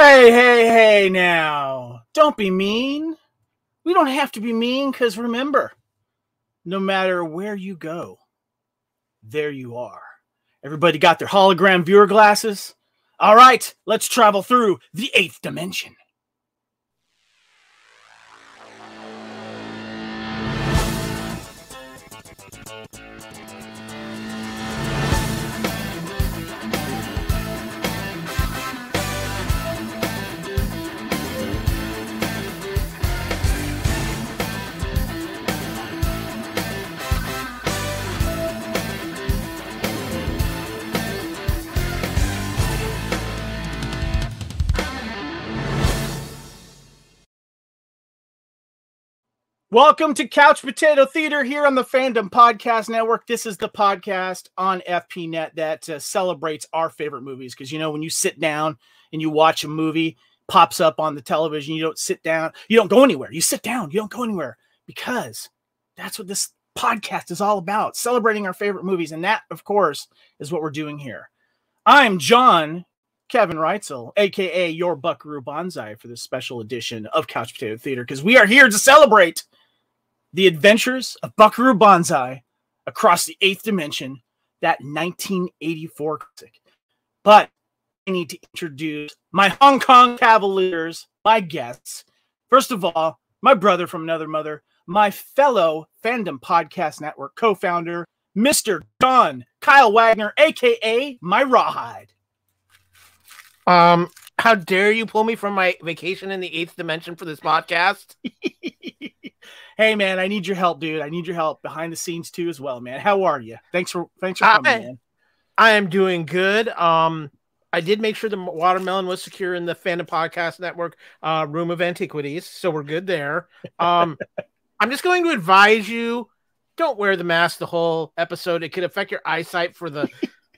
Hey now. Don't be mean. We don't have to be mean because remember, no matter where you go, there you are. Everybody got their hologram viewer glasses? All right, let's travel through the 8th dimension. Welcome to Couch Potato Theater here on the Fandom Podcast Network. This is the podcast on FPNet that celebrates our favorite movies. Because, you know, when you sit down and you watch a movie, pops up on the television, you don't sit down, you don't go anywhere. You sit down, you don't go anywhere. Because that's what this podcast is all about, celebrating our favorite movies. And that, of course, is what we're doing here. I'm John Kevin Reitzel, a.k.a. your Buckaroo Banzai, for this special edition of Couch Potato Theater. Because we are here to celebrate the adventures of Buckaroo Banzai across the 8th dimension, that 1984 classic. But I need to introduce my Hong Kong Cavaliers, my guests. First of all, my brother from another mother, my fellow Fandom Podcast Network co-founder, Mr. John Kyle Wagner, a.k.a. my Rawhide. How dare you pull me from my vacation in the 8th dimension for this podcast? Hey man, I need your help, dude. I need your help behind the scenes too, as well, man. How are you? Thanks for coming, man. I am doing good. I did make sure the watermelon was secure in the Fandom Podcast Network room of antiquities, so we're good there. I'm just going to advise you: don't wear the mask the whole episode. It could affect your eyesight for the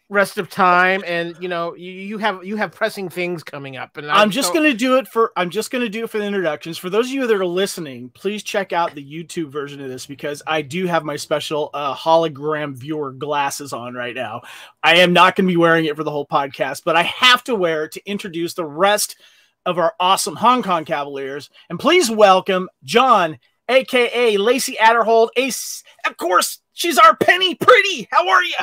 rest of time, and you know you have pressing things coming up. And I'm just going to do it for the introductions. For those of you that are listening, please check out the YouTube version of this because I do have my special hologram viewer glasses on right now. I am not going to be wearing it for the whole podcast, but I have to wear it to introduce the rest of our awesome Hong Kong Cavaliers. And please welcome John, aka Lacee Aderhold. Ace, of course, she's our Penny Pretty. How are you?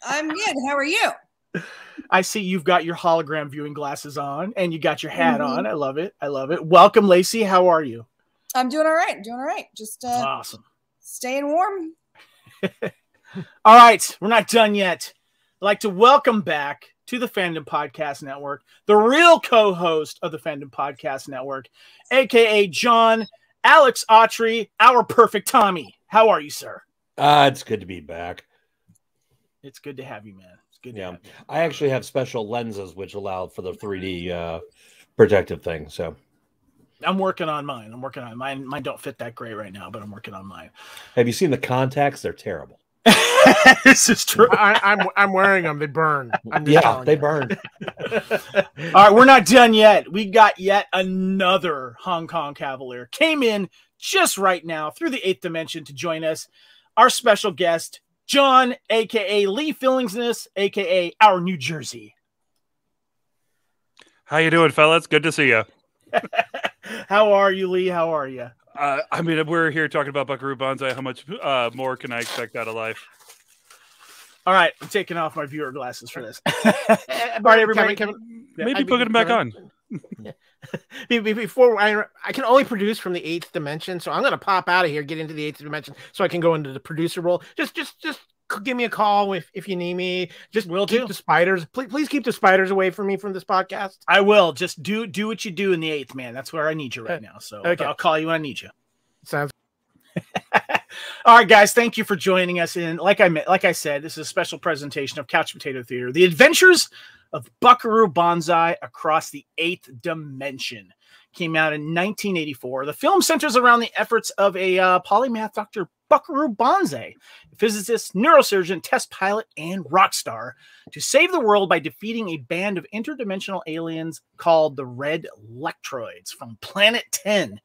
I'm good. How are you? I see you've got your hologram viewing glasses on and you got your hat on. I love it. I love it. Welcome, Lacee. How are you? I'm doing all right. Just awesome. Staying warm. All right. We're not done yet. I'd like to welcome back to the Fandom Podcast Network, the real co-host of the Fandom Podcast Network, aka John Alex Autrey, our perfect Tommy. How are you, sir? It's good to be back. It's good to have you, man. It's good. Yeah, I actually have special lenses which allow for the 3D protective thing. So I'm working on mine. Mine don't fit that great right now, but I'm working on mine. Have you seen the contacts? They're terrible. This is true. I'm wearing them. They burn. They burn. All right, we're not done yet. We got yet another Hong Kong Cavalier. Came in just right now through the 8th dimension to join us. Our special guest, John, a.k.a. Lee Fillingsness, a.k.a. our New Jersey. How you doing, fellas? Good to see you. How are you, Lee? How are you? I mean, we're here talking about Buckaroo Banzai. How much more can I expect out of life? All right, I'm taking off my viewer glasses for this. All right, everybody. Maybe put them back on. Before I can only produce from the 8th dimension, so I'm going to pop out of here, get into the 8th dimension, so I can go into the producer role. Just give me a call if you need me. Just keep the spiders. Please keep the spiders away from me from this podcast. I will. Just do what you do in the 8th, man. That's where I need you right now. So okay. I'll call you when I need you. Sounds. All right, guys. Thank you for joining us. And like I said, this is a special presentation of Couch Potato Theater, the adventures of Buckaroo Banzai across the 8th dimension. Came out in 1984. The film centers around the efforts of a polymath Dr. Buckaroo Banzai, physicist, neurosurgeon, test pilot, and rock star, to save the world by defeating a band of interdimensional aliens called the Red Lectroids from Planet 10.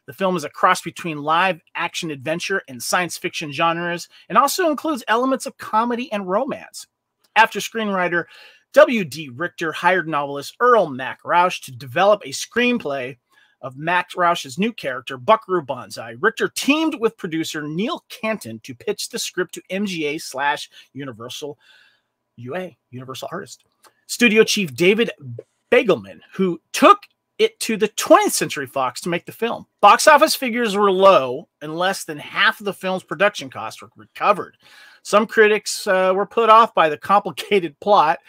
The film is a cross between live action adventure and science fiction genres, and also includes elements of comedy and romance. After screenwriter W.D. Richter hired novelist Earl Mac Rausch to develop a screenplay of Mac Rausch's new character, Buckaroo Banzai. Richter teamed with producer Neil Canton to pitch the script to MGA/Universal Universal Artist. Studio chief David Begelman, who took it to the 20th Century Fox to make the film. Box office figures were low, and less than half of the film's production costs were recovered. Some critics were put off by the complicated plot,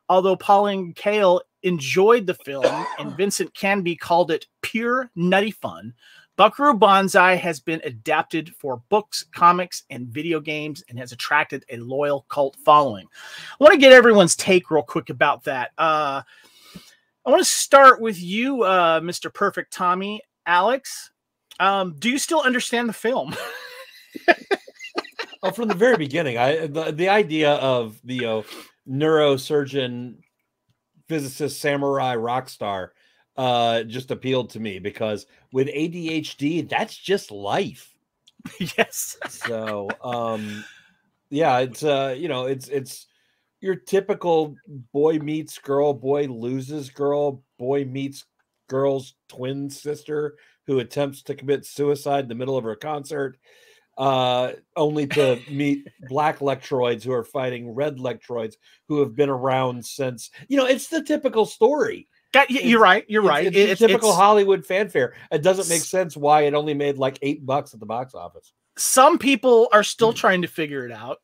although Pauline Kael enjoyed the film and Vincent Canby called it pure nutty fun. Buckaroo Banzai has been adapted for books, comics, and video games and has attracted a loyal cult following. I want to get everyone's take real quick about that. I want to start with you, Mr. Perfect Tommy. Alex, do you still understand the film? Well, from the very beginning, the idea of the neurosurgeon, physicist, samurai, rock star just appealed to me because with ADHD, that's just life. Yes. So, yeah, it's it's your typical boy meets girl, boy loses girl, boy meets girl's twin sister who attempts to commit suicide in the middle of her concert, only to meet black Lectroids who are fighting red Lectroids who have been around since, it's the typical story. You're right. It's typical Hollywood fanfare. It doesn't make sense why it only made like $8 at the box office. Some people are still trying to figure it out.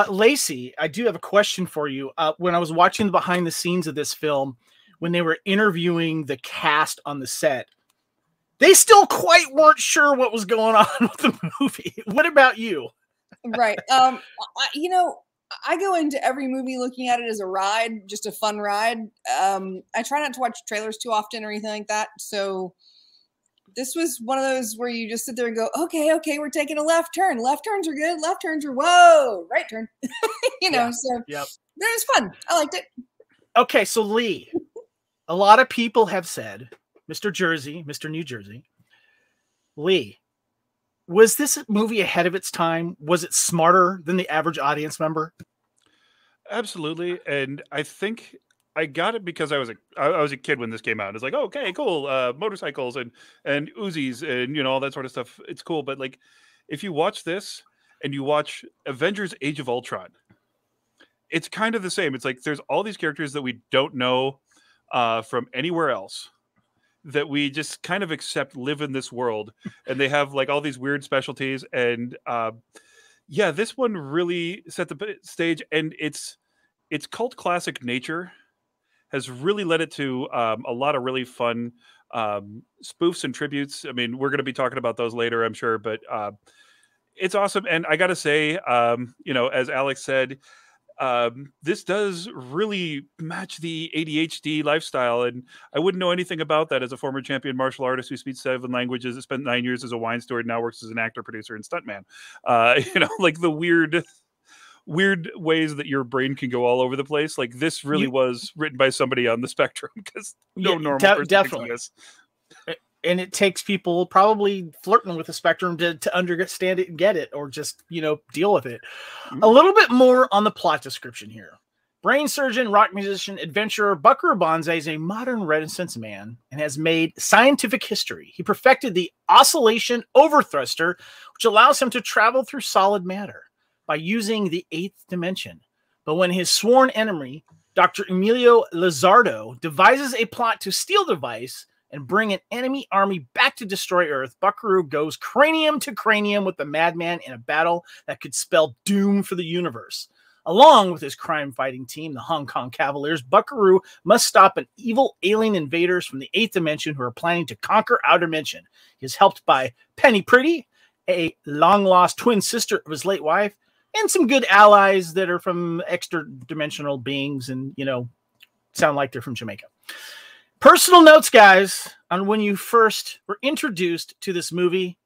Lacey, I do have a question for you. When I was watching the behind the scenes of this film, when they were interviewing the cast on the set, they still quite weren't sure what was going on with the movie. What about you? Right. I go into every movie looking at it as a ride, just a fun ride. I try not to watch trailers too often or anything like that. So this was one of those where you just sit there and go, okay, we're taking a left turn. Left turns are good. Left turns are, whoa, right turn. So yep. That was fun. I liked it. Okay, so Lee, a lot of people have said, Mr. New Jersey, Lee, was this movie ahead of its time? Was it smarter than the average audience member? Absolutely. And I think I got it because I was a kid when this came out. It's like, oh, okay, cool. Motorcycles and Uzis and, all that sort of stuff. It's cool. But like, if you watch this and you watch Avengers Age of Ultron, it's kind of the same. It's like, there's all these characters that we don't know from anywhere else that we just kind of accept live in this world, and they have like all these weird specialties. And this one really set the stage, and its cult classic nature has really led it to a lot of really fun spoofs and tributes. I mean, we're going to be talking about those later, I'm sure, but it's awesome. And I got to say, as Alex said, this does really match the ADHD lifestyle, and I wouldn't know anything about that as a former champion martial artist who speaks 7 languages, spent 9 years as a wine steward, now works as an actor, producer, and stuntman. Like the weird ways that your brain can go all over the place. Like this really was written by somebody on the spectrum, because normal person definitely. thinks of this. And it takes people probably flirting with the spectrum to understand it and get it, or just, deal with it. Mm-hmm. A little bit more on the plot description here. Brain surgeon, rock musician, adventurer, Buckaroo Banzai is a modern Renaissance man and has made scientific history. He perfected the oscillation overthruster, which allows him to travel through solid matter by using the 8th dimension. But when his sworn enemy, Dr. Emilio Lizardo, devises a plot to steal the device and bring an enemy army back to destroy Earth, Buckaroo goes cranium to cranium with the madman in a battle that could spell doom for the universe. Along with his crime-fighting team, the Hong Kong Cavaliers, Buckaroo must stop an evil alien invaders from the 8th dimension who are planning to conquer our dimension. He is helped by Penny Pretty, a long-lost twin sister of his late wife, and some good allies that are from extra-dimensional beings and, sound like they're from Jamaica. Personal notes, guys, on when you first were introduced to this movie.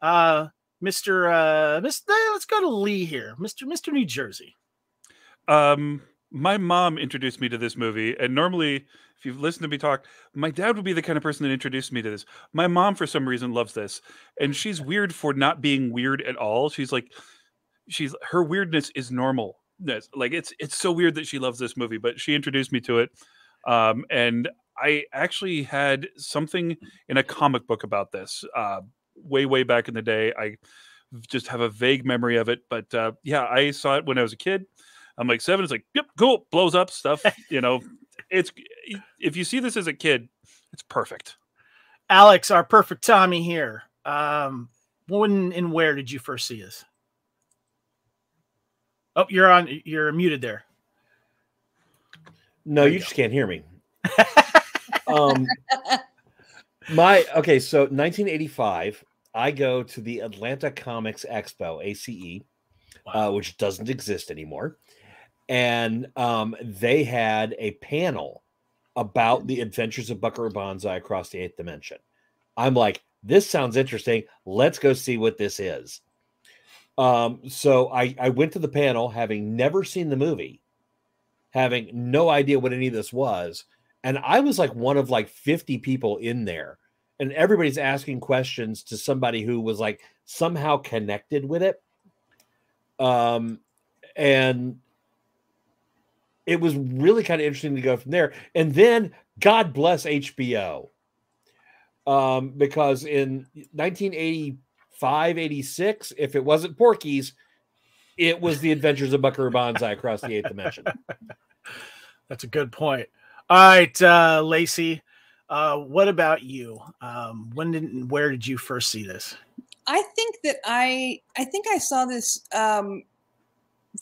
Let's go to Lee here. Mr. New Jersey. My mom introduced me to this movie, and normally, if you've listened to me talk, my dad would be the kind of person that introduced me to this. My mom, for some reason, loves this, and she's weird for not being weird at all. She's like, her weirdness is normal. Like it's so weird that she loves this movie, but she introduced me to it. And I actually had something in a comic book about this way back in the day. I just have a vague memory of it, but yeah, I saw it when I was a kid. I'm like 7. It's like, yep, cool, blows up stuff. It's if you see this as a kid, it's perfect. Alex, our perfect Tommy here. When and where did you first see this? Oh, you're muted there. No, you just can't hear me. So 1985, I go to the Atlanta Comics Expo, ACE, which doesn't exist anymore. And they had a panel about the adventures of Buckaroo Banzai across the 8th dimension. I'm like, this sounds interesting. Let's go see what this is. So I went to the panel having never seen the movie, having no idea what any of this was. And I was like one of like 50 people in there. And everybody's asking questions to somebody who was like somehow connected with it. And it was really kind of interesting to go from there. And then God bless HBO. Because in 1985, 86, if it wasn't Porky's, it was the Adventures of Buckaroo Banzai across the 8th dimension. That's a good point. All right, Lacey, what about you? When and where did you first see this? I think I saw this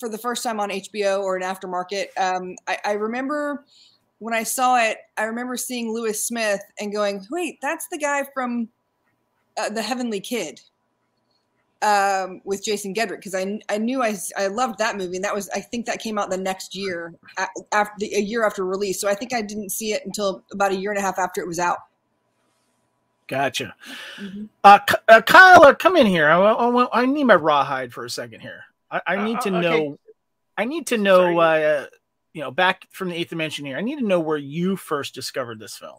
for the first time on HBO or an aftermarket. I remember when I saw it, I remember seeing Lewis Smith and going, wait, that's the guy from The Heavenly Kid with Jason Gedrick. Because I knew I loved that movie. And I think that came out the next year, a year after release. So I think I didn't see it until about a year and a half after it was out. Gotcha. Mm-hmm. Kyle, come in here. I need my rawhide for a second here. I need to know. Okay. I need to know. Back from the 8th dimension here. I need to know where you first discovered this film.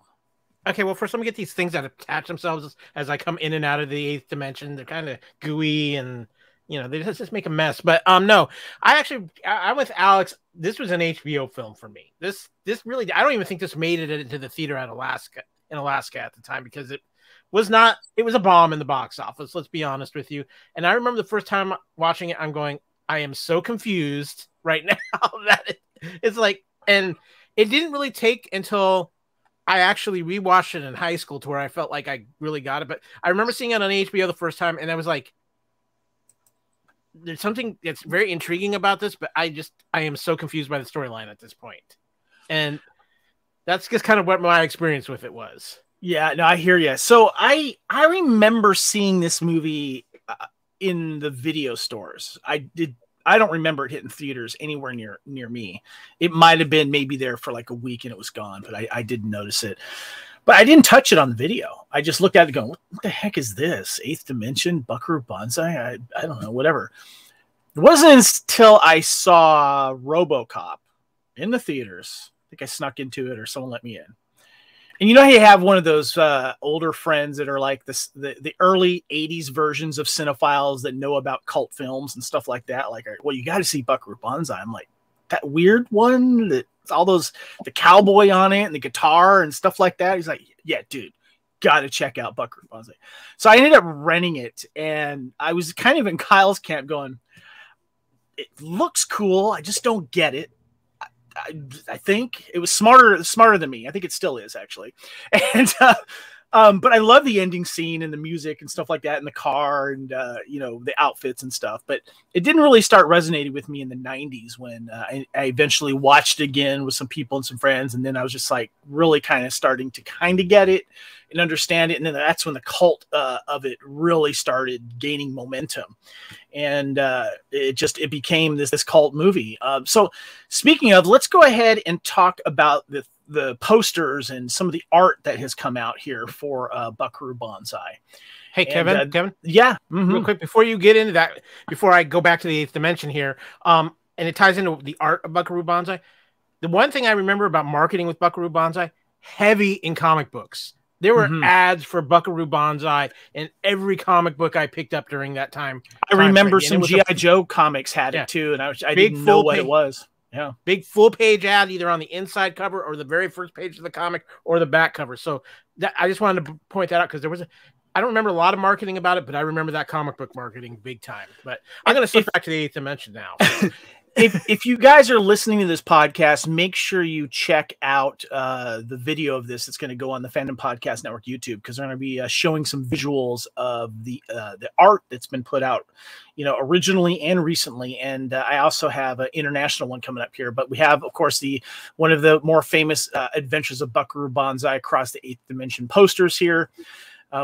Okay, well, first let me get these things that attach themselves as I come in and out of the 8th dimension. They're kind of gooey and they just make a mess. But no, I'm with Alex. This was an HBO film for me. This really, I don't even think this made it into the theater in Alaska at the time, because it was a bomb in the box office. Let's be honest with you. And I remember the first time watching it, I'm going, I am so confused right now that it's like, and it didn't really take until I actually rewatched it in high school to where I felt like I really got it. But I remember seeing it on HBO the first time, and I was like, there's something that's very intriguing about this, but I am so confused by the storyline at this point. And that's just kind of what my experience with it was. Yeah, no, I hear you. So I remember seeing this movie in the video stores. I don't remember it hitting theaters anywhere near me. It might have been maybe there for like a week and it was gone, but I didn't notice it. But I didn't touch it on the video. I just looked at it going, what the heck is this? 8th dimension, Buckaroo Banzai? I don't know, whatever. It wasn't until I saw RoboCop in the theaters. I think I snuck into it or someone let me in. And you have one of those older friends that are like the early 80s versions of cinephiles that know about cult films and stuff like that. Like, well, you got to see Buckaroo Banzai. I'm like, that weird one that's all the cowboy on it and the guitar and stuff like that. He's like, yeah, dude, got to check out Buckaroo Banzai. So I ended up renting it, and I was kind of in Kyle's camp going, it looks cool. I just don't get it. I think it was smarter than me. I think it still is, actually. And but I love the ending scene and the music and stuff like that in the car and the outfits and stuff. But it didn't really start resonating with me in the 90s when I eventually watched it again with some people and some friends, and then I was just like really kind of starting to kind of get it and understand it. And then that's when the cult of it really started gaining momentum, and it became this cult movie. So speaking of, let's go ahead and talk about the posters and some of the art that has come out here for Buckaroo Banzai. Hey, Kevin, Kevin. Yeah. Mm-hmm. Real quick, before you get into that, before I go back to the 8th dimension here, and it ties into the art of Buckaroo Banzai. The one thing I remember about marketing with Buckaroo Banzai, heavy in comic books. There were Mhm. ads for Buckaroo Banzai in every comic book I picked up during that time. I remember frame. And some it was GI Joe comics had Yeah. it too, and I Big didn't know full what it page- was. Yeah. big full page ad either on the inside cover or the very first page of the comic or the back cover. So I just wanted to point that out because I don't remember a lot of marketing about it, but I remember that comic book marketing big time. But I'm going to slip back to the eighth dimension now. If you guys are listening to this podcast, make sure you check out the video of this. It's going to go on the Fandom Podcast Network YouTube because they're going to be showing some visuals of the art that's been put out, originally and recently. And I also have an international one coming up here. But we have, of course, one of the more famous Adventures of Buckaroo Banzai Across the Eighth Dimension posters here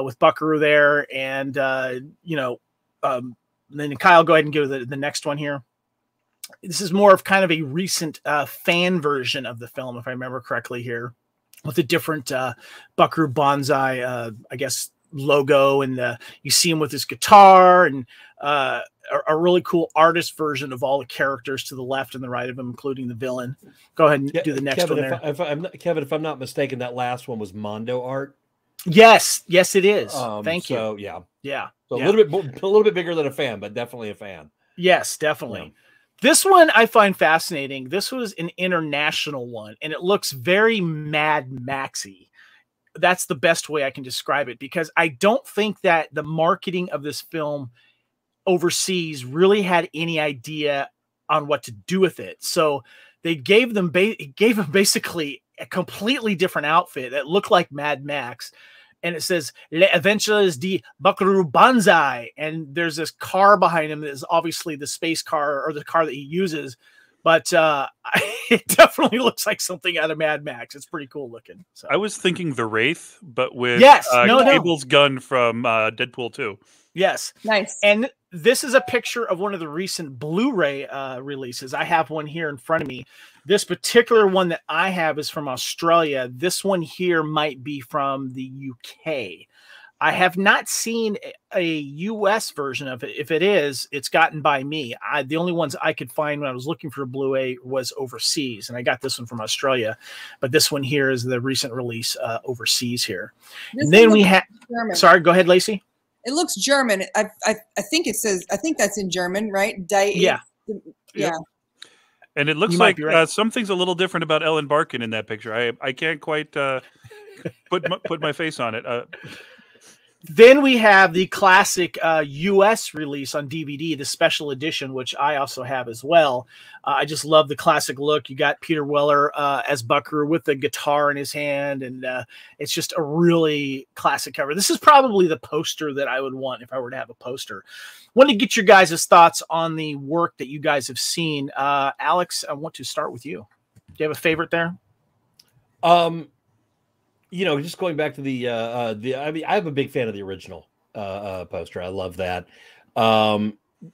with Buckaroo there, and then Kyle, go ahead and go to the next one here. This is more of kind of a recent fan version of the film, if I remember correctly here, with a different Buckaroo Banzai, I guess, logo. And you see him with his guitar and a really cool artist version of all the characters to the left and the right of him, including the villain. Go ahead and do the next Kevin, one there. Kevin, if I'm not mistaken, that last one was Mondo art. Yes, it is. Thank you. So yeah. So yeah. a little bit bigger than a fan, but definitely a fan. Yes, definitely. Yeah. This one I find fascinating. This was an international one, and it looks very Mad Maxy. That's the best way I can describe it, because I don't think that the marketing of this film overseas really had any idea on what to do with it. So they gave them basically a completely different outfit that looked like Mad Max. And it says Les Aventures de Buckaroo Banzai. And there's this car behind him that is obviously the space car or the car that he uses. But it definitely looks like something out of Mad Max. It's pretty cool looking. So. I was thinking The Wraith, but with Cable's gun from Deadpool 2. Yes. Nice. And this is a picture of one of the recent Blu-ray releases. I have one here in front of me. This particular one that I have is from Australia. This one here might be from the UK. I have not seen a US version of it. If it is, it's gotten by me. The only ones I could find when I was looking for a Blu-ray was overseas, and I got this one from Australia. But this one here is the recent release overseas here. And then we have. Sorry, go ahead, Lacey. It looks German. I think it says. I think that's in German, right? Yeah. Yeah. And it looks like something's a little different about Ellen Barkin in that picture. I can't quite put my face on it. Then we have the classic U.S. release on DVD, the special edition, which I also have as well. I just love the classic look. You got Peter Weller as Buckaroo with the guitar in his hand, and it's just a really classic cover. This is probably the poster that I would want if I were to have a poster. Want to get your guys' thoughts on the work that you guys have seen. Alex, I want to start with you. Do you have a favorite there? Just going back to I mean, I'm a big fan of the original poster. I love that.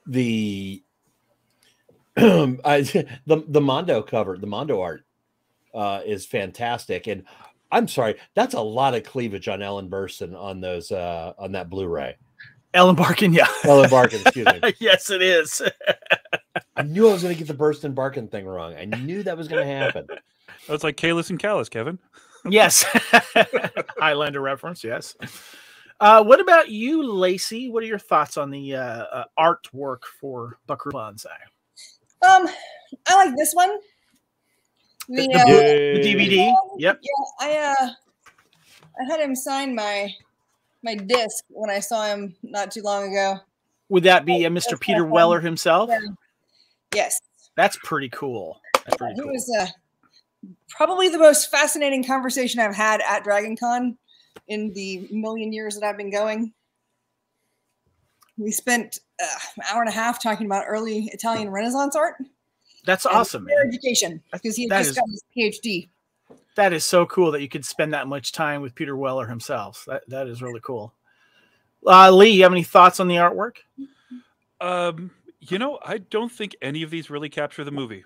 The Mondo cover, the Mondo art is fantastic. And I'm sorry, that's a lot of cleavage on Ellen Burstyn on those on that Blu-ray. Ellen Barkin, yeah. Ellen Barkin, excuse me. Yes, it is. I knew I was going to get the Burstyn Barkin thing wrong. I knew that was going to happen. It's like Kalis and Callis, Kevin. Yes. Highlander reference, yes. What about you, Lacey? What are your thoughts on the artwork for Buckaroo Banzai? I like this one. The DVD. Yep. Yeah, I had him sign my disc when I saw him not too long ago. Would that be Mr. Peter Weller himself? Yeah. Yes. That's pretty cool. That's pretty cool. It was probably the most fascinating conversation I've had at Dragon Con in the million years that I've been going. We spent an hour and a half talking about early Italian Renaissance art. That's awesome, man. Education, because he had just got his PhD. That is so cool that you could spend that much time with Peter Weller himself. That is really cool. Lee, you have any thoughts on the artwork? I don't think any of these really capture the movie.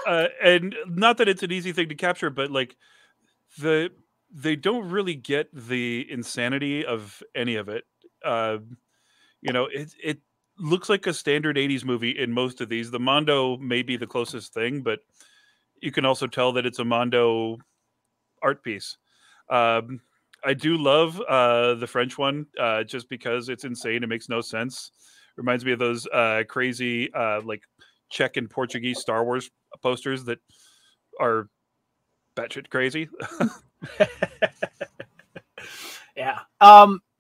And not that it's an easy thing to capture, but like they don't really get the insanity of any of it. It looks like a standard 80s movie in most of these. The Mondo may be the closest thing, but you can also tell that it's a Mondo art piece. I do love the French one, just because it's insane. It makes no sense. Reminds me of those crazy like Czech and Portuguese Star Wars posters that are batshit crazy. Yeah.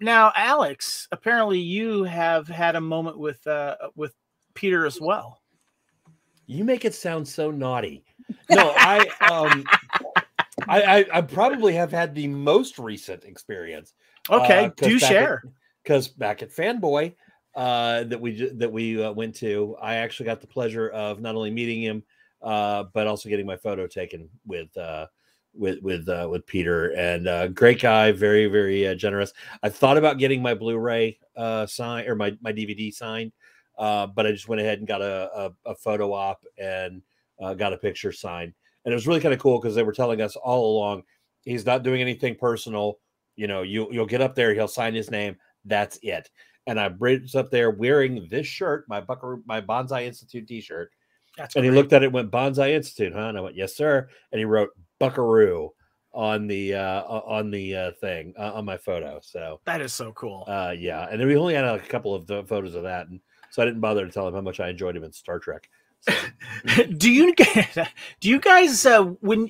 Now, Alex, apparently you have had a moment with Peter as well. You make it sound so naughty. No, I probably have had the most recent experience. Okay, do share. Because back at Fanboy that we went to, I actually got the pleasure of not only meeting him, but also getting my photo taken with Peter. And great guy, very, very generous. I thought about getting my Blu-ray signed or my DVD signed, but I just went ahead and got a photo op and got a picture signed. And it was really kind of cool because they were telling us all along, he's not doing anything personal. You know, you'll get up there, he'll sign his name. That's it. And I was up there wearing this shirt, my Bonsai Institute t-shirt. And he looked at it and went, Bonsai Institute, huh? And I went, yes, sir. And he wrote Buckaroo on the thing on my photo. So that is so cool. Yeah. And then we only had a couple of the photos of that. And so I didn't bother to tell him how much I enjoyed him in Star Trek. So. do you guys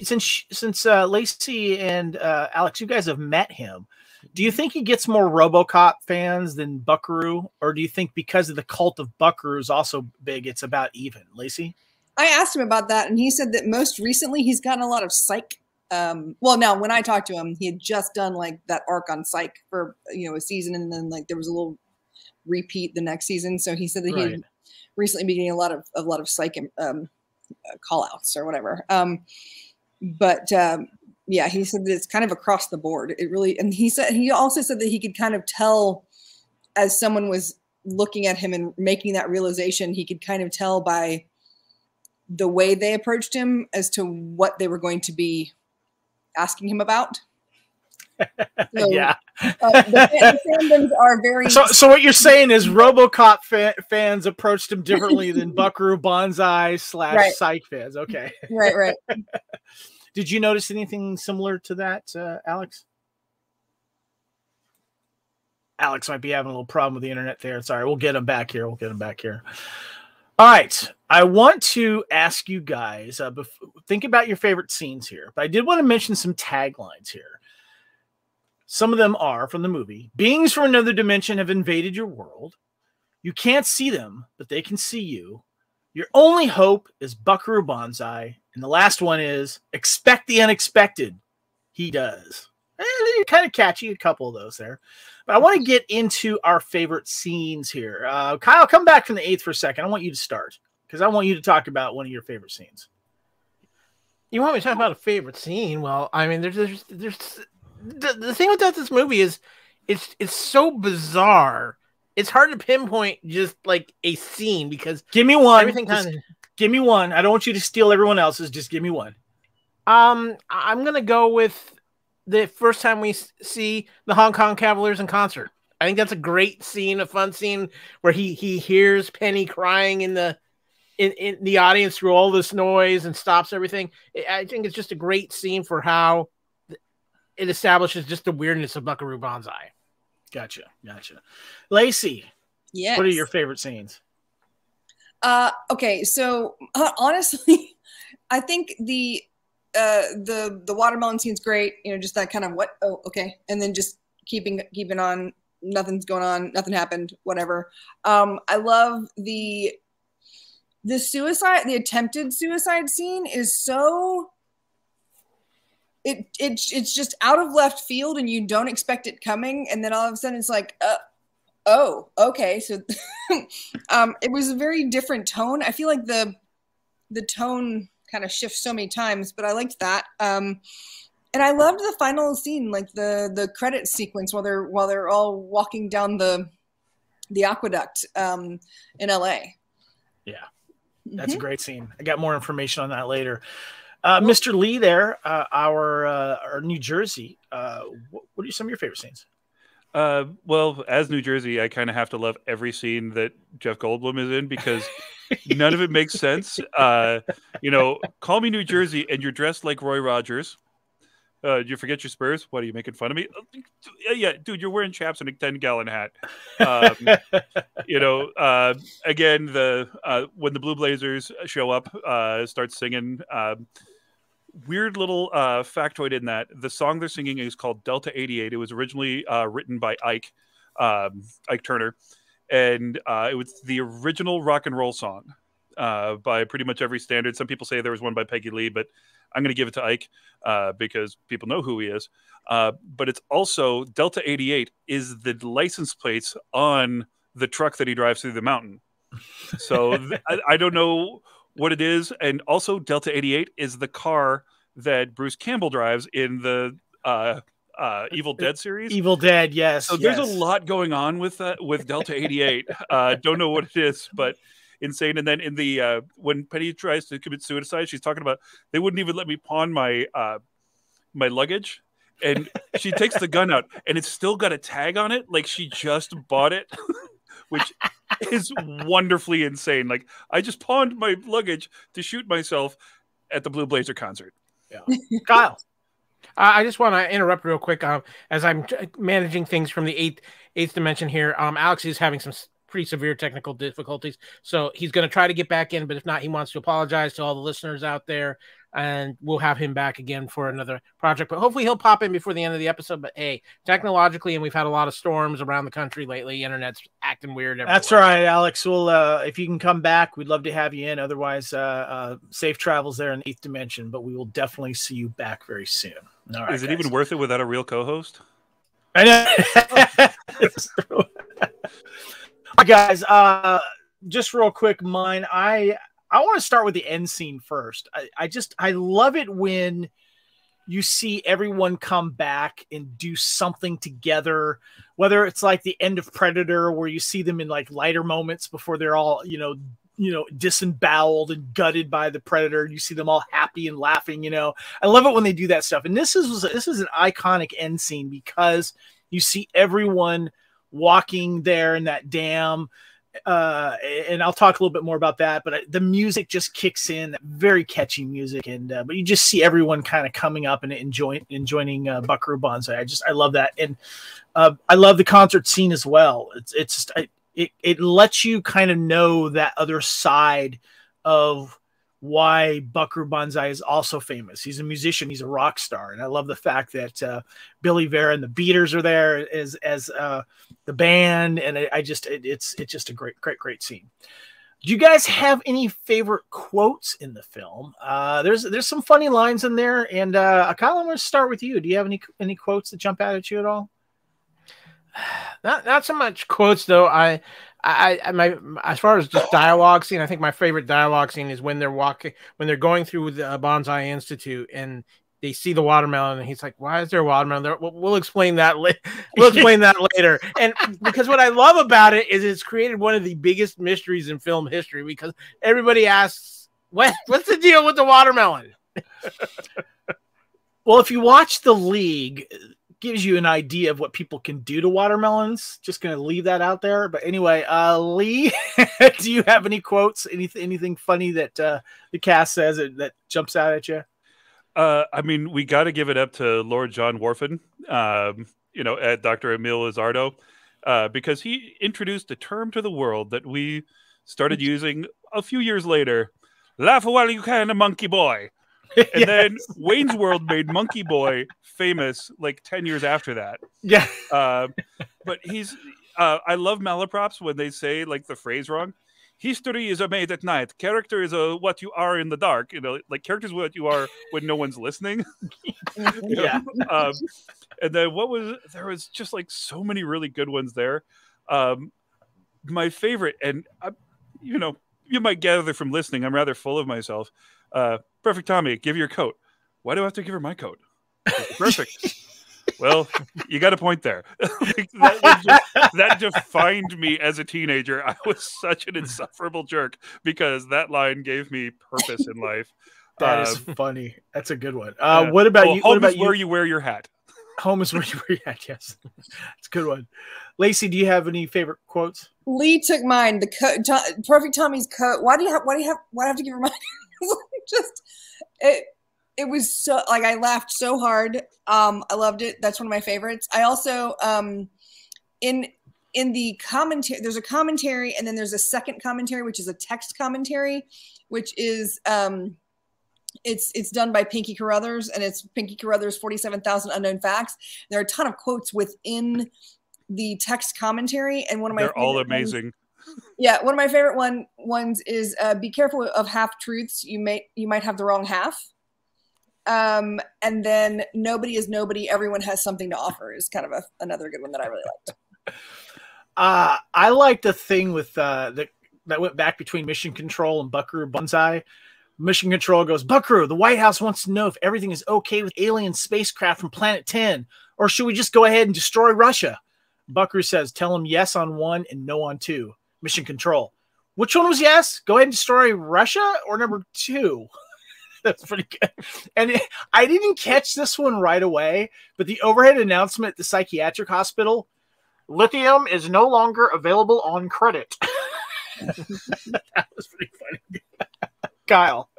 since Lacey and Alex, you guys have met him, do you think he gets more RoboCop fans than Buckaroo, or do you think because of the cult of Buckaroo is also big, it's about even? Lacey, I asked him about that, and he said that most recently he's gotten a lot of Psych. Well, now when I talked to him, he had just done like that arc on Psych for a season, and then like there was a little repeat the next season. So he said that he had recently been getting a lot of Psych call outs or whatever. Yeah, he said that it's kind of across the board. It really, and he also said that he could kind of tell as someone was looking at him and making that realization, he could kind of tell by the way they approached him as to what they were going to be asking him about. So, yeah. The fandoms are very. So what you're saying is RoboCop fans approached him differently than Buckaroo Banzai / Psych fans. Okay. Right. Did you notice anything similar to that, Alex? Alex might be having a little problem with the internet there. Sorry, we'll get him back here. All right. I want to ask you guys, think about your favorite scenes here, but I did want to mention some taglines here. Some of them are from the movie. Beings from another dimension have invaded your world. You can't see them, but they can see you. Your only hope is Buckaroo Banzai. And the last one is expect the unexpected. He does. They're kind of catchy, a couple of those there. But I want to get into our favorite scenes here. Kyle, come back from the 8th for a second. I want you to start because I want you to talk about one of your favorite scenes. You want me to talk about a favorite scene? Well, I mean, there's the thing about this movie is it's so bizarre. It's hard to pinpoint just like a scene because give me one. Everything give me one. I don't want you to steal everyone else's. Just give me one. I'm gonna go with the first time we see the Hong Kong Cavaliers in concert. I think that's a great scene, a fun scene where he hears Penny crying in the audience through all this noise and stops everything. I think it's just a great scene for how it establishes just the weirdness of Buckaroo Banzai. Gotcha. Lacey, yes. What are your favorite scenes? Okay, so honestly, I think the watermelon scene's great. Just that kind of what? Oh, okay, and then just keeping on. Nothing's going on. Nothing happened. Whatever. I love the attempted suicide scene is so. It's just out of left field and you don't expect it coming, and then all of a sudden it's like, oh, okay. So it was a very different tone. I feel like the tone kind of shifts so many times, but I liked that. And I loved the final scene, like the credit sequence while they're all walking down the aqueduct in LA. Yeah, that's a great scene. I got more information on that later. Mr. Lee there, our New Jersey, what are some of your favorite scenes? Well, as New Jersey, I kind of have to love every scene that Jeff Goldblum is in because none of it makes sense. Call me New Jersey and you're dressed like Roy Rogers. Did you forget your Spurs? What, are you making fun of me? Yeah, dude, you're wearing chaps and a 10-gallon hat. Again, when the Blue Blazers show up, start singing. Weird little factoid in that the song they're singing is called Delta 88. It was originally written by Ike Turner, and it was the original rock and roll song by pretty much every standard. Some people say there was one by Peggy Lee, but I'm going to give it to Ike because people know who he is. But it's also Delta 88 is the license plates on the truck that he drives through the mountain. So I don't know what it is. And also Delta 88 is the car that Bruce Campbell drives in the Evil Dead series. Evil Dead, yes. So there's a lot going on with Delta 88. Don't know what it is, but insane. And then in the when Penny tries to commit suicide, she's talking about they wouldn't even let me pawn my my luggage, and she takes the gun out and it's still got a tag on it like she just bought it, which is wonderfully insane. Like, I just pawned my luggage to shoot myself at the Blue Blazer concert. Yeah. Kyle, I just want to interrupt real quick. As I'm managing things from the eighth dimension here, Alex is having some pretty severe technical difficulties, so he's going to try to get back in, but if not, he wants to apologize to all the listeners out there, and we'll have him back again for another project, but hopefully he'll pop in before the end of the episode. But hey, technologically, and we've had a lot of storms around the country lately, internet's acting weird everywhere. That's right, Alex. We'll if you can come back, we'd love to have you in. Otherwise, safe travels there in the 8th dimension, but we will definitely see you back very soon. All right, is it even worth it without a real co-host? I know. Guys, just real quick, I want to start with the end scene first. I love it when you see everyone come back and do something together, whether it's like the end of Predator, where you see them in like lighter moments before they're all, disemboweled and gutted by the Predator. You see them all happy and laughing, I love it when they do that stuff. And this is an iconic end scene because you see everyone walking there in that dam, and I'll talk a little bit more about that, but the music just kicks in, that very catchy music, and but you just see everyone kind of coming up and enjoying Buckaroo Banzai. I love that, and I love the concert scene as well. It lets you kind of know that other side of why Buckaroo Banzai is also famous. He's a musician, he's a rock star, and I love the fact that Billy Vera and the Beaters are there as the band, and it's just a great scene. Do you guys have any favorite quotes in the film? There's some funny lines in there, and Kyle, I'm going to start with you. Do you have any quotes that jump out at you at all? Not so much quotes though. As far as just dialogue scene, I think my favorite dialogue scene is when they're going through the Bonsai Institute and they see the watermelon, and he's like, "Why is there a watermelon there?" We'll explain that. We'll explain that later. And because what I love about it is it's created one of the biggest mysteries in film history, because everybody asks, "What's the deal with the watermelon?" Well, if you watch The League, gives you an idea of what people can do to watermelons. Just going to leave that out there. But anyway, Lee, do you have any quotes, anything funny that the cast says that jumps out at you? I mean, we got to give it up to Lord John Warfin, at Dr. Emil Lizardo, because he introduced a term to the world that we started using a few years later. Laugh while you can, a monkey boy. And Yes. then Wayne's World made Monkey Boy famous like 10 years after that. Yeah. But I love malaprops when they say like the phrase wrong. History is made at night. Character is what you are in the dark. Like character is what you are when no one's listening. Yeah. And then there was just like so many really good ones there. My favorite, and you might gather from listening, I'm rather full of myself. Perfect Tommy, give your coat. Why do I have to give her my coat? Perfect. Well, you got a point there. that defined me as a teenager. I was such an insufferable jerk because that line gave me purpose in life. That is funny. That's a good one. What about you? Home is where you wear your hat. Home is where you wear your hat. Yes, it's a good one. Lacey, do you have any favorite quotes? Lee took mine. The Perfect Tommy's coat. Why do I have to give her mine? It was so, like, I laughed so hard. I loved it. That's one of my favorites. I also, in the commentary, there's a commentary, and then there's a second commentary, which is a text commentary, which is, it's done by Pinky Carruthers, and it's Pinky Carruthers' 47,000 Unknown Facts. There are a ton of quotes within the text commentary, and one of my they're all amazing. Yeah, one of my favorite ones is be careful of half truths. You might have the wrong half. And then nobody is nobody. Everyone has something to offer is kind of another good one that I really liked. I like the thing with that went back between Mission Control and Buckaroo Banzai. Mission Control goes, Buckaroo, the White House wants to know if everything is okay with alien spacecraft from Planet 10, or should we just go ahead and destroy Russia? Buckaroo says, tell them yes on 1 and no on 2. Mission Control, which one was yes? Go ahead and destroy Russia or number 2? That's pretty good. And I didn't catch this one right away, but the overhead announcement at the psychiatric hospital, lithium is no longer available on credit. That was pretty funny. Kyle.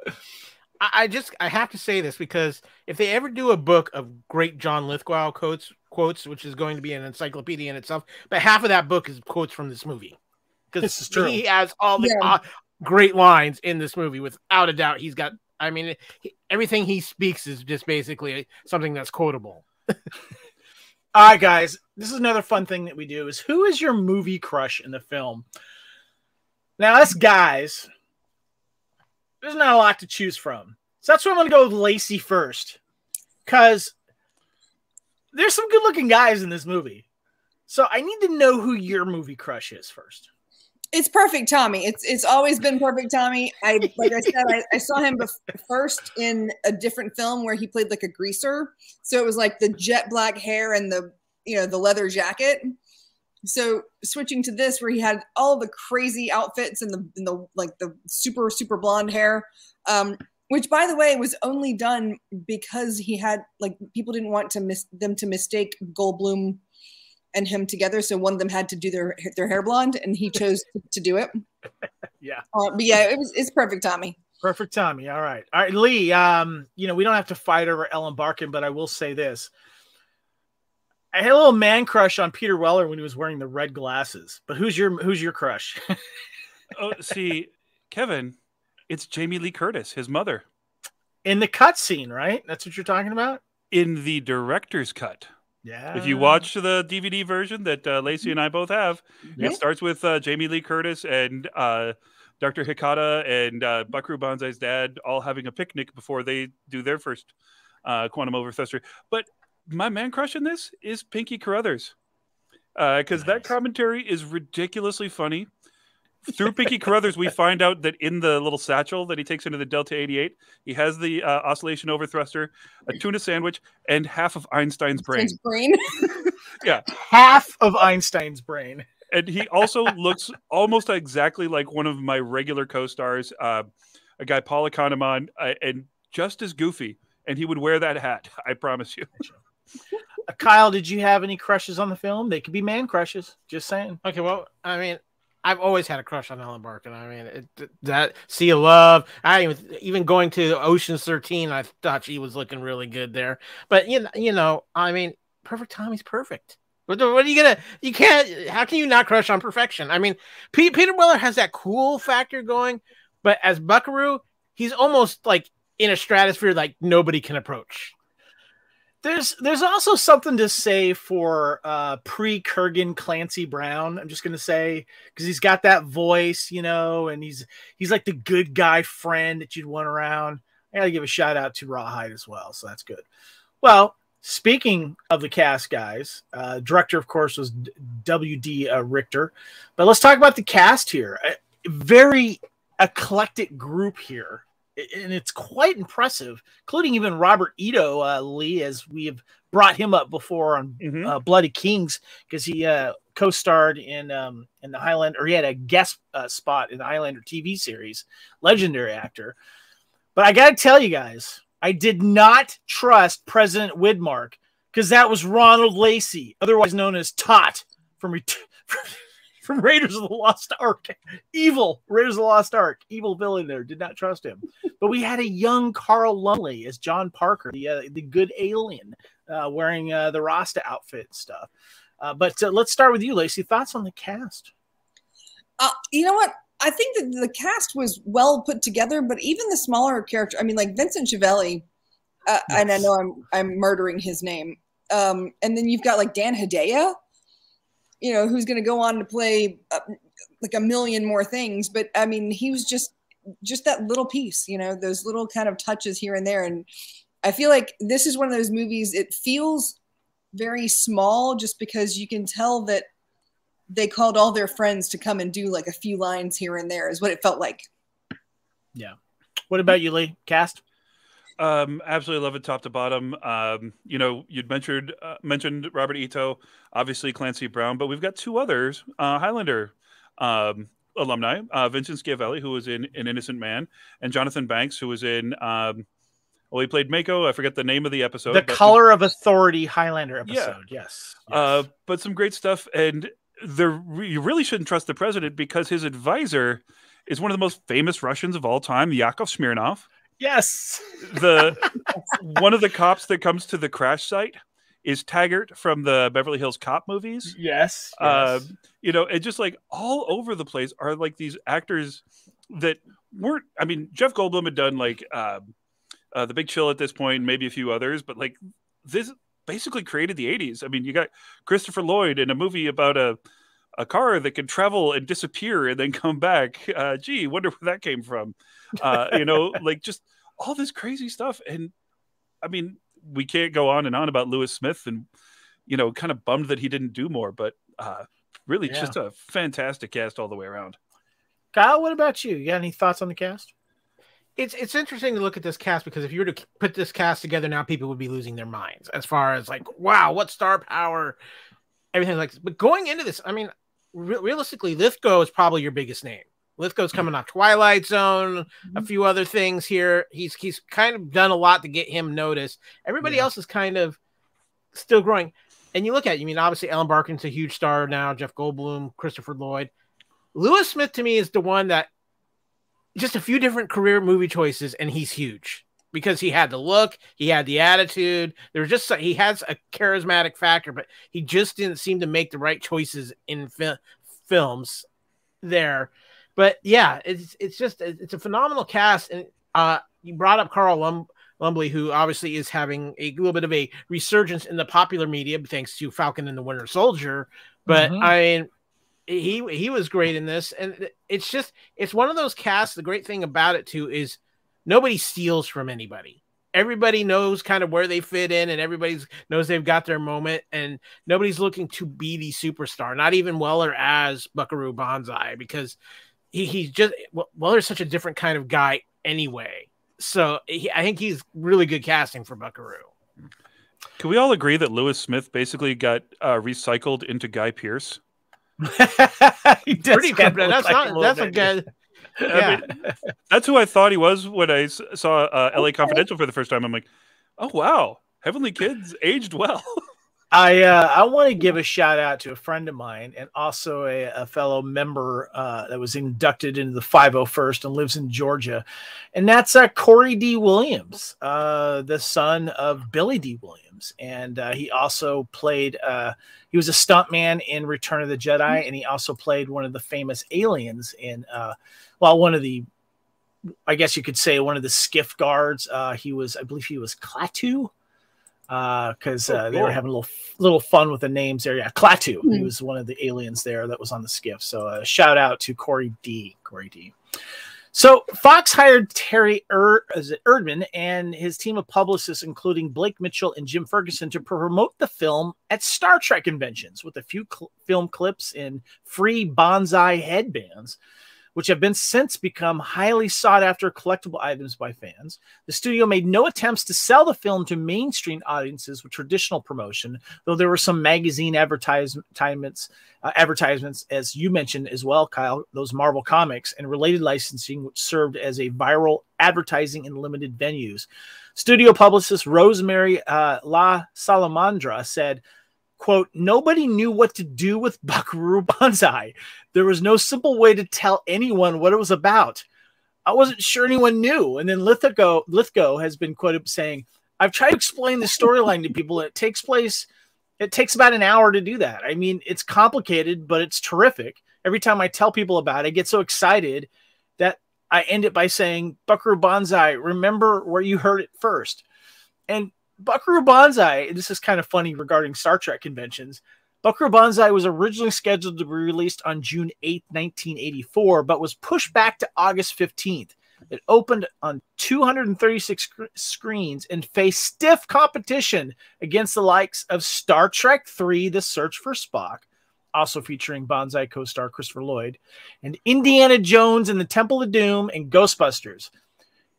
I have to say this, because if they ever do a book of great John Lithgow quotes, which is going to be an encyclopedia in itself, but half of that book is quotes from this movie. Because this is true. He has all the great lines in this movie. Without a doubt, he's got, I mean, everything he speaks is just basically something that's quotable. All right, guys, this is another fun thing that we do is, who is your movie crush in the film? Now, us guys, there's not a lot to choose from. So that's why I'm going to go with Lacey first, because there's some good-looking guys in this movie. So I need to know who your movie crush is first. It's Perfect Tommy. It's always been Perfect Tommy. Like I said, I saw him first in a different film where he played like a greaser. So it was like the jet black hair and the leather jacket. So switching to this, where he had all the crazy outfits and the like the super blonde hair, which by the way was only done because he had, like, people didn't want them to mistake Goldblum and him together, so one of them had to do their hair blonde, and he chose to do it. Yeah, but yeah, it's Perfect Tommy. Perfect Tommy. All right, Lee. We don't have to fight over Ellen Barkin, but I will say this: I had a little man crush on Peter Weller when he was wearing the red glasses. But who's your crush? Oh, see, Kevin, it's Jamie Lee Curtis, his mother, in the cutscene, right? That's what you're talking about. In the director's cut. Yeah. If you watch the DVD version that Lacey and I both have, it starts with Jamie Lee Curtis and Dr. Hikata and Buckaroo Banzai's dad all having a picnic before they do their first quantum overthruster. But my man crush in this is Pinky Carruthers, because that commentary is ridiculously funny. Through Pinky Carruthers, we find out that in the little satchel that he takes into the Delta 88, he has the oscillation overthruster, a tuna sandwich, and half of Einstein's brain. Yeah. Half of Einstein's brain. And he also looks almost exactly like one of my regular co-stars, a guy, Paul Economon, and just as goofy. And he would wear that hat, I promise you. Kyle, did you have any crushes on the film? They could be man crushes. Just saying. Okay, well, I mean, I've always had a crush on Ellen Barkin. I mean, that Sea of Love. I even going to Ocean's 13, I thought she was looking really good there. But you know, I mean, Perfect Tommy's perfect. What are you gonna? You can't. How can you not crush on perfection? I mean, Peter Weller has that cool factor going, but as Buckaroo, he's almost like in a stratosphere like nobody can approach. There's also something to say for pre-Kurgan Clancy Brown. I'm just gonna say, because he's got that voice, and he's like the good guy friend that you'd want around. I gotta give a shout out to Rawhide as well, so that's good. Well, speaking of the cast, guys, director of course was W.D. Richter, but let's talk about the cast here. A very eclectic group here. And it's quite impressive, including even Robert Ito Lee, as we have brought him up before on Bloody Kings, because he co-starred in the Highlander, or he had a guest spot in the Highlander TV series. Legendary actor. But I got to tell you guys, I did not trust President Widmark, because that was Ronald Lacey, otherwise known as Tot from from Raiders of the Lost Ark. Evil Raiders of the Lost Ark. Evil villain there. Did not trust him. But we had a young Carl Lumley as John Parker, the good alien, wearing the Rasta outfit and stuff. But let's start with you, Lacey. Thoughts on the cast? You know what? I think that the cast was well put together, but even the smaller character, I mean, like Vincent Chiavelli, yes. And I know I'm murdering his name. And then you've got like Dan Hedaya, you know, who's going to go on to play like a million more things. But I mean, he was just that little piece, you know, those little kind of touches here and there. And I feel like this is one of those movies, it feels very small just because you can tell that they called all their friends to come and do like a few lines here and there is what it felt like. Yeah. What about you, Lee? Cast? Absolutely love it top to bottom. You know, you'd mentioned Robert Ito, obviously Clancy Brown, but we've got two others, Highlander alumni, Vincent Schiavelli, who was in An Innocent Man, and Jonathan Banks, who was in he played Mako. I forget the name of the episode. The Color of Authority Highlander episode. Yeah. Yes. But some great stuff. And you really shouldn't trust the president because his advisor is one of the most famous Russians of all time, Yakov Smirnov. Yes. One of the cops that comes to the crash site is Taggart from the Beverly Hills Cop movies. Yes. You know, and just like all over the place are like these actors that weren't, I mean, Jeff Goldblum had done like The Big Chill at this point, maybe a few others, but like this basically created the 80s. I mean, you got Christopher Lloyd in a movie about a car that can travel and disappear and then come back. Gee, wonder where that came from. You know, like just all this crazy stuff. And I mean, we can't go on and on about Lewis Smith and, you know, kind of bummed that he didn't do more, but really just a fantastic cast all the way around. Kyle, what about you? You got any thoughts on the cast? It's interesting to look at this cast because if you were to put this cast together now, people would be losing their minds as far as like, wow, what star power, everything like this. But going into this, I mean, realistically, Lithgow is probably your biggest name. Lithgow's coming off Twilight Zone, a few other things here. He's kind of done a lot to get him noticed. Everybody else is kind of still growing. And you look at it, you mean, obviously Ellen Barkin's a huge star now, Jeff Goldblum, Christopher Lloyd. Lewis Smith to me is the one that just a few different career movie choices, and he's huge because he had the look, he had the attitude. There was just he has a charismatic factor, but he just didn't seem to make the right choices in films there. But yeah, it's a phenomenal cast, and you brought up Carl Lumbly, who obviously is having a little bit of a resurgence in the popular media thanks to Falcon and the Winter Soldier. But I mean, he was great in this, and it's one of those casts. The great thing about it too is nobody steals from anybody. Everybody knows kind of where they fit in, and everybody knows they've got their moment, and nobody's looking to be the superstar. Not even Weller as Buckaroo Banzai, because he's just Weller's such a different kind of guy anyway. So I think he's really good casting for Buckaroo. Can we all agree that Lewis Smith basically got recycled into Guy Pearce? Pretty good. That's a good. Yeah. I mean, that's who I thought he was when I saw LA Confidential for the first time. I'm like, oh wow, Heavenly Kids aged well. I want to give a shout out to a friend of mine and also a fellow member that was inducted into the 501st and lives in Georgia, and that's Corey D. Williams, the son of Billy D. Williams, and he also played. He was a stuntman in Return of the Jedi, and he also played one of the famous aliens in, one of the, I guess you could say, one of the skiff guards. I believe he was Klaatu, because they were having a little fun with the names there. Yeah, Klaatu. He was one of the aliens there that was on the skiff. So shout out to Corey D. So Fox hired Terry Erdman and his team of publicists, including Blake Mitchell and Jim Ferguson, to promote the film at Star Trek conventions with a few film clips and free bonsai headbands, which have been since become highly sought after collectible items by fans. The studio made no attempts to sell the film to mainstream audiences with traditional promotion, though there were some magazine advertisements, as you mentioned as well, Kyle, those Marvel comics and related licensing, which served as a viral advertising in limited venues. Studio publicist Rosemary La Salamandra said, quote, nobody knew what to do with Buckaroo Banzai. There was no simple way to tell anyone what it was about. I wasn't sure anyone knew. And then Lithgow has been quoted saying, I've tried to explain the storyline to people. It takes about an hour to do that. I mean, it's complicated, but it's terrific. Every time I tell people about it, I get so excited that I end it by saying, Buckaroo Banzai, remember where you heard it first. And Buckaroo Banzai, this is kind of funny regarding Star Trek conventions. Buckaroo Banzai was originally scheduled to be released on June 8, 1984, but was pushed back to August 15th. It opened on 236 screens and faced stiff competition against the likes of Star Trek III, The Search for Spock, also featuring Banzai co-star Christopher Lloyd, and Indiana Jones and the Temple of Doom and Ghostbusters.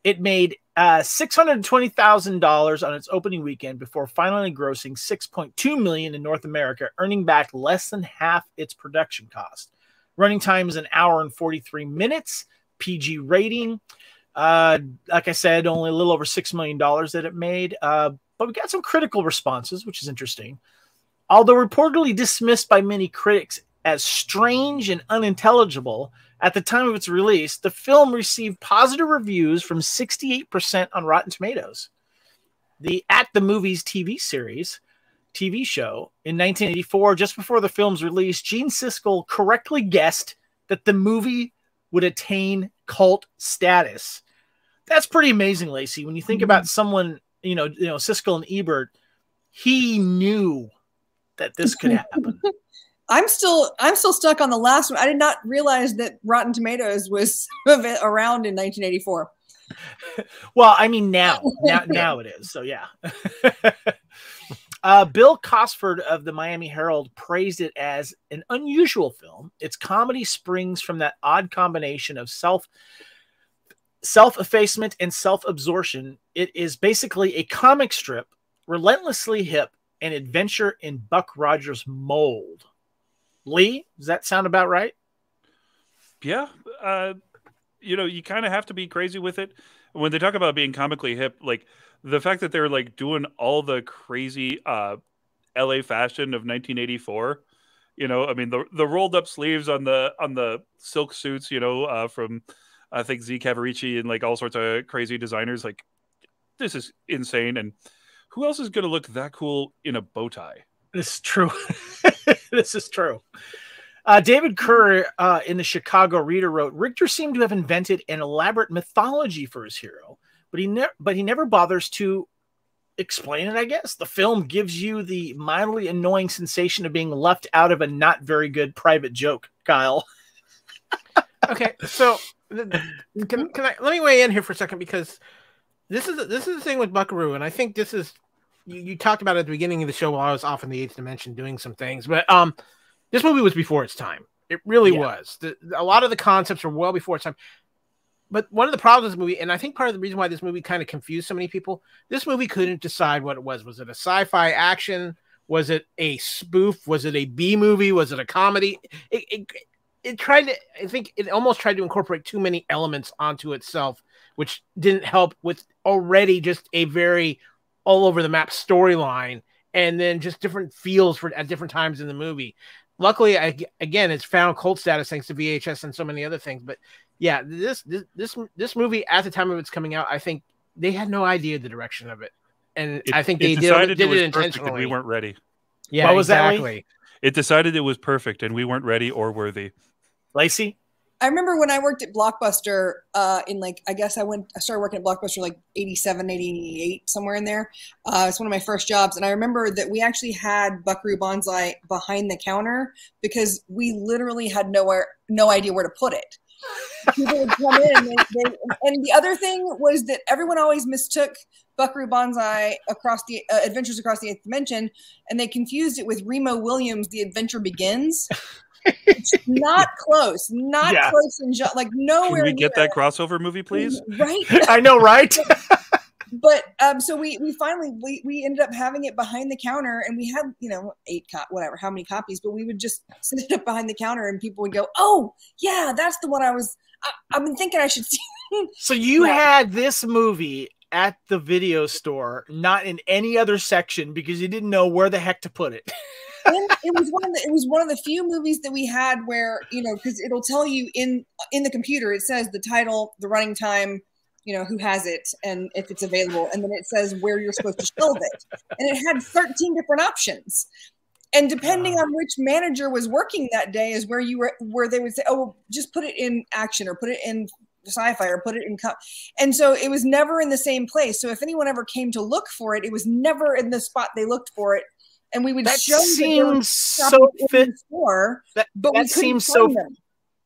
It made $620,000 on its opening weekend before finally grossing $6.2 million in North America, earning back less than half its production cost. Running time is 1 hour and 43 minutes. PG rating. Like I said, only a little over $6 million that it made. But we got some critical responses, which is interesting. Although reportedly dismissed by many critics as strange and unintelligible, at the time of its release, the film received positive reviews from 68% on Rotten Tomatoes. The At the Movies TV show in 1984, just before the film's release, Gene Siskel correctly guessed that the movie would attain cult status. That's pretty amazing, Lacey. When you think about someone, Siskel and Ebert, he knew that this could happen. I'm still stuck on the last one. I did not realize that Rotten Tomatoes was around in 1984. Well, I mean, now it is. So yeah. Bill Cosford of the Miami Herald praised it as an unusual film. Its comedy springs from that odd combination of self-effacement and self-absorption. It is basically a comic strip, relentlessly hip, and adventure in Buck Rogers mold. Lee, does that sound about right? Yeah. You kind of have to be crazy with it. When they talk about being comically hip, like the fact that they're like doing all the crazy LA fashion of 1984, I mean, the rolled up sleeves on the silk suits, from I think Z Cavaricci and like all sorts of crazy designers. Like, this is insane. And who else is going to look that cool in a bow tie? This is true. This is true. David Kerr in the Chicago Reader wrote, Richter seemed to have invented an elaborate mythology for his hero, but he never bothers to explain it, I guess. The film gives you the mildly annoying sensation of being left out of a not very good private joke, Kyle. Okay, so can I let me weigh in here for a second, because this is the thing with Buckaroo, and I think this is you talked about it at the beginning of the show while I was off in the eighth dimension doing some things, but this movie was before its time. It really was. A lot of the concepts were well before its time. But one of the problems with this movie, and I think part of the reason why this movie kind of confused so many people, this movie couldn't decide what it was. Was it a sci-fi action? Was it a spoof? Was it a B movie? Was it a comedy? It tried to, I think it almost tried to incorporate too many elements onto itself, which didn't help with already just a very all over the map storyline, and then just different feels at different times in the movie. Luckily, again, it's found cult status thanks to VHS and so many other things. But yeah, this movie at the time of its coming out, I think they had no idea the direction of it, and I think they did it intentionally. And we weren't ready. Yeah, what was exactly. It decided it was perfect, and we weren't ready or worthy. Lacey? I remember when I worked at Blockbuster I started working at Blockbuster like 87, 88, somewhere in there. It's one of my first jobs. And I remember that we actually had Buckaroo Banzai behind the counter because we literally had no idea where to put it. People would come in and the other thing was that everyone always mistook Buckaroo Banzai across the Adventures Across the Eighth Dimension, and they confused it with Remo Williams' The Adventure Begins. Not close, close, and like nowhere. Can we get that crossover movie, please? Right. I know, right? But so we finally ended up having it behind the counter, and we had how many copies, but we would just sit it up behind the counter, and people would go, "Oh yeah, that's the one I've been thinking I should see." So you had this movie at the video store, not in any other section, because you didn't know where the heck to put it. And it was one of the few movies that we had where, you know, because it'll tell you in the computer, it says the title, the running time, you know, who has it, and if it's available, and then it says where you're supposed to shelve it, and it had 13 different options. And depending on which manager was working that day is where they would say, oh, well, just put it in action or put it in sci-fi or put it in and so it was never in the same place. So if anyone ever came to look for it, it was never in the spot they looked for it, and we would show seems so fit store, that, but that we seems so them.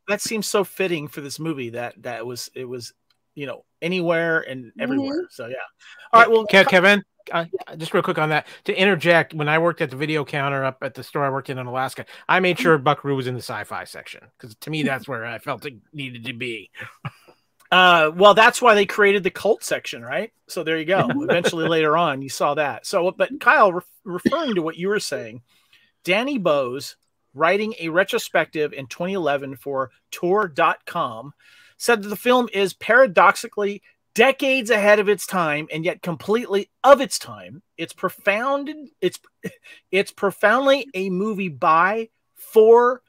That seems so fitting for this movie that it was you know, anywhere and everywhere. So yeah. All right, well, Kevin, just real quick on that, to interject, when I worked at the video counter up at the store I worked in Alaska, I made sure Buckaroo was in the sci-fi section, because to me that's where I felt it needed to be. Well, that's why they created the cult section, right? So there you go. Eventually later on you saw that. So but Kyle, referring to what you were saying, Danny Bose, writing a retrospective in 2011 for tour.com, said that the film is paradoxically decades ahead of its time and yet completely of its time. It's profoundly a movie by, for,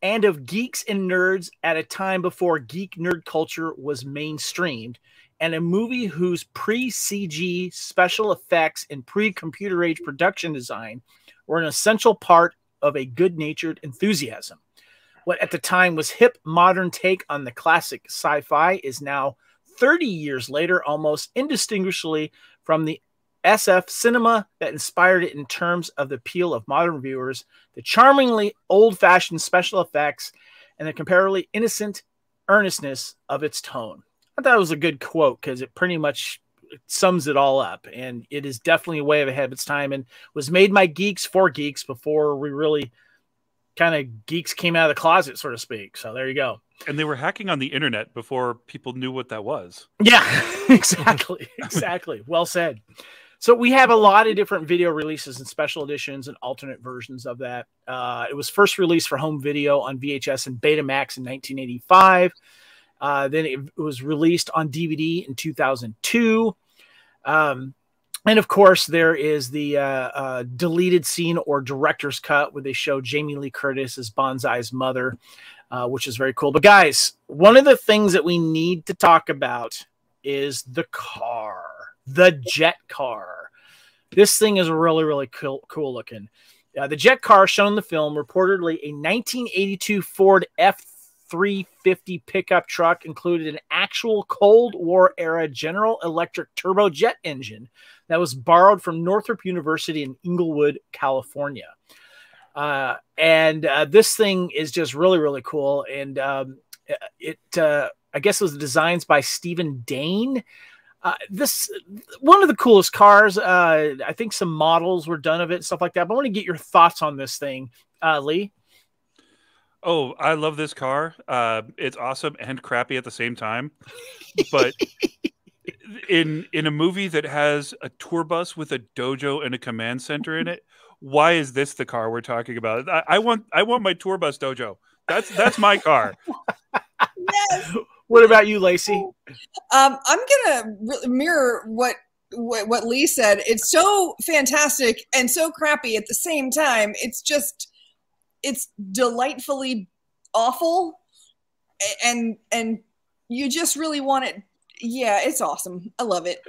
and of geeks and nerds at a time before geek nerd culture was mainstreamed, and a movie whose pre-CG special effects and pre-computer age production design were an essential part of a good-natured enthusiasm. What at the time was hip modern take on the classic sci-fi is now 30 years later almost indistinguishably from the SF cinema that inspired it in terms of the appeal of modern viewers, the charmingly old-fashioned special effects, and the comparatively innocent earnestness of its tone. I thought it was a good quote because it pretty much sums it all up, and it is definitely way ahead of its time and was made by geeks for geeks before we really kind of geeks came out of the closet, so to speak. So there you go. And they were hacking on the internet before people knew what that was. Yeah, exactly. Exactly. Well said. So we have a lot of different video releases and special editions and alternate versions of that. It was first released for home video on VHS and Betamax in 1985. Then it was released on DVD in 2002. And of course, there is the deleted scene or director's cut where they show Jamie Lee Curtis as Bonsai's mother, which is very cool. But guys, one of the things that we need to talk about is the car, the jet car. This thing is really, really cool looking. The jet car shown in the film, reportedly a 1982 Ford F-350 pickup truck, included an actual Cold War era General Electric turbojet engine that was borrowed from Northrop University in Inglewood, California. This thing is just really, really cool. And I guess it was designs by Stephen Dane. This one of the coolest cars. I think some models were done of it, stuff like that. But I want to get your thoughts on this thing, Lee. Oh, I love this car. It's awesome and crappy at the same time. But in a movie that has a tour bus with a dojo and a command center in it, why is this the car we're talking about? I want my tour bus dojo. That's my car. Yes. What about you, Lacey? I'm gonna mirror what Lee said. It's so fantastic and so crappy at the same time. It's delightfully awful, and you just really want it. Yeah, it's awesome. I love it.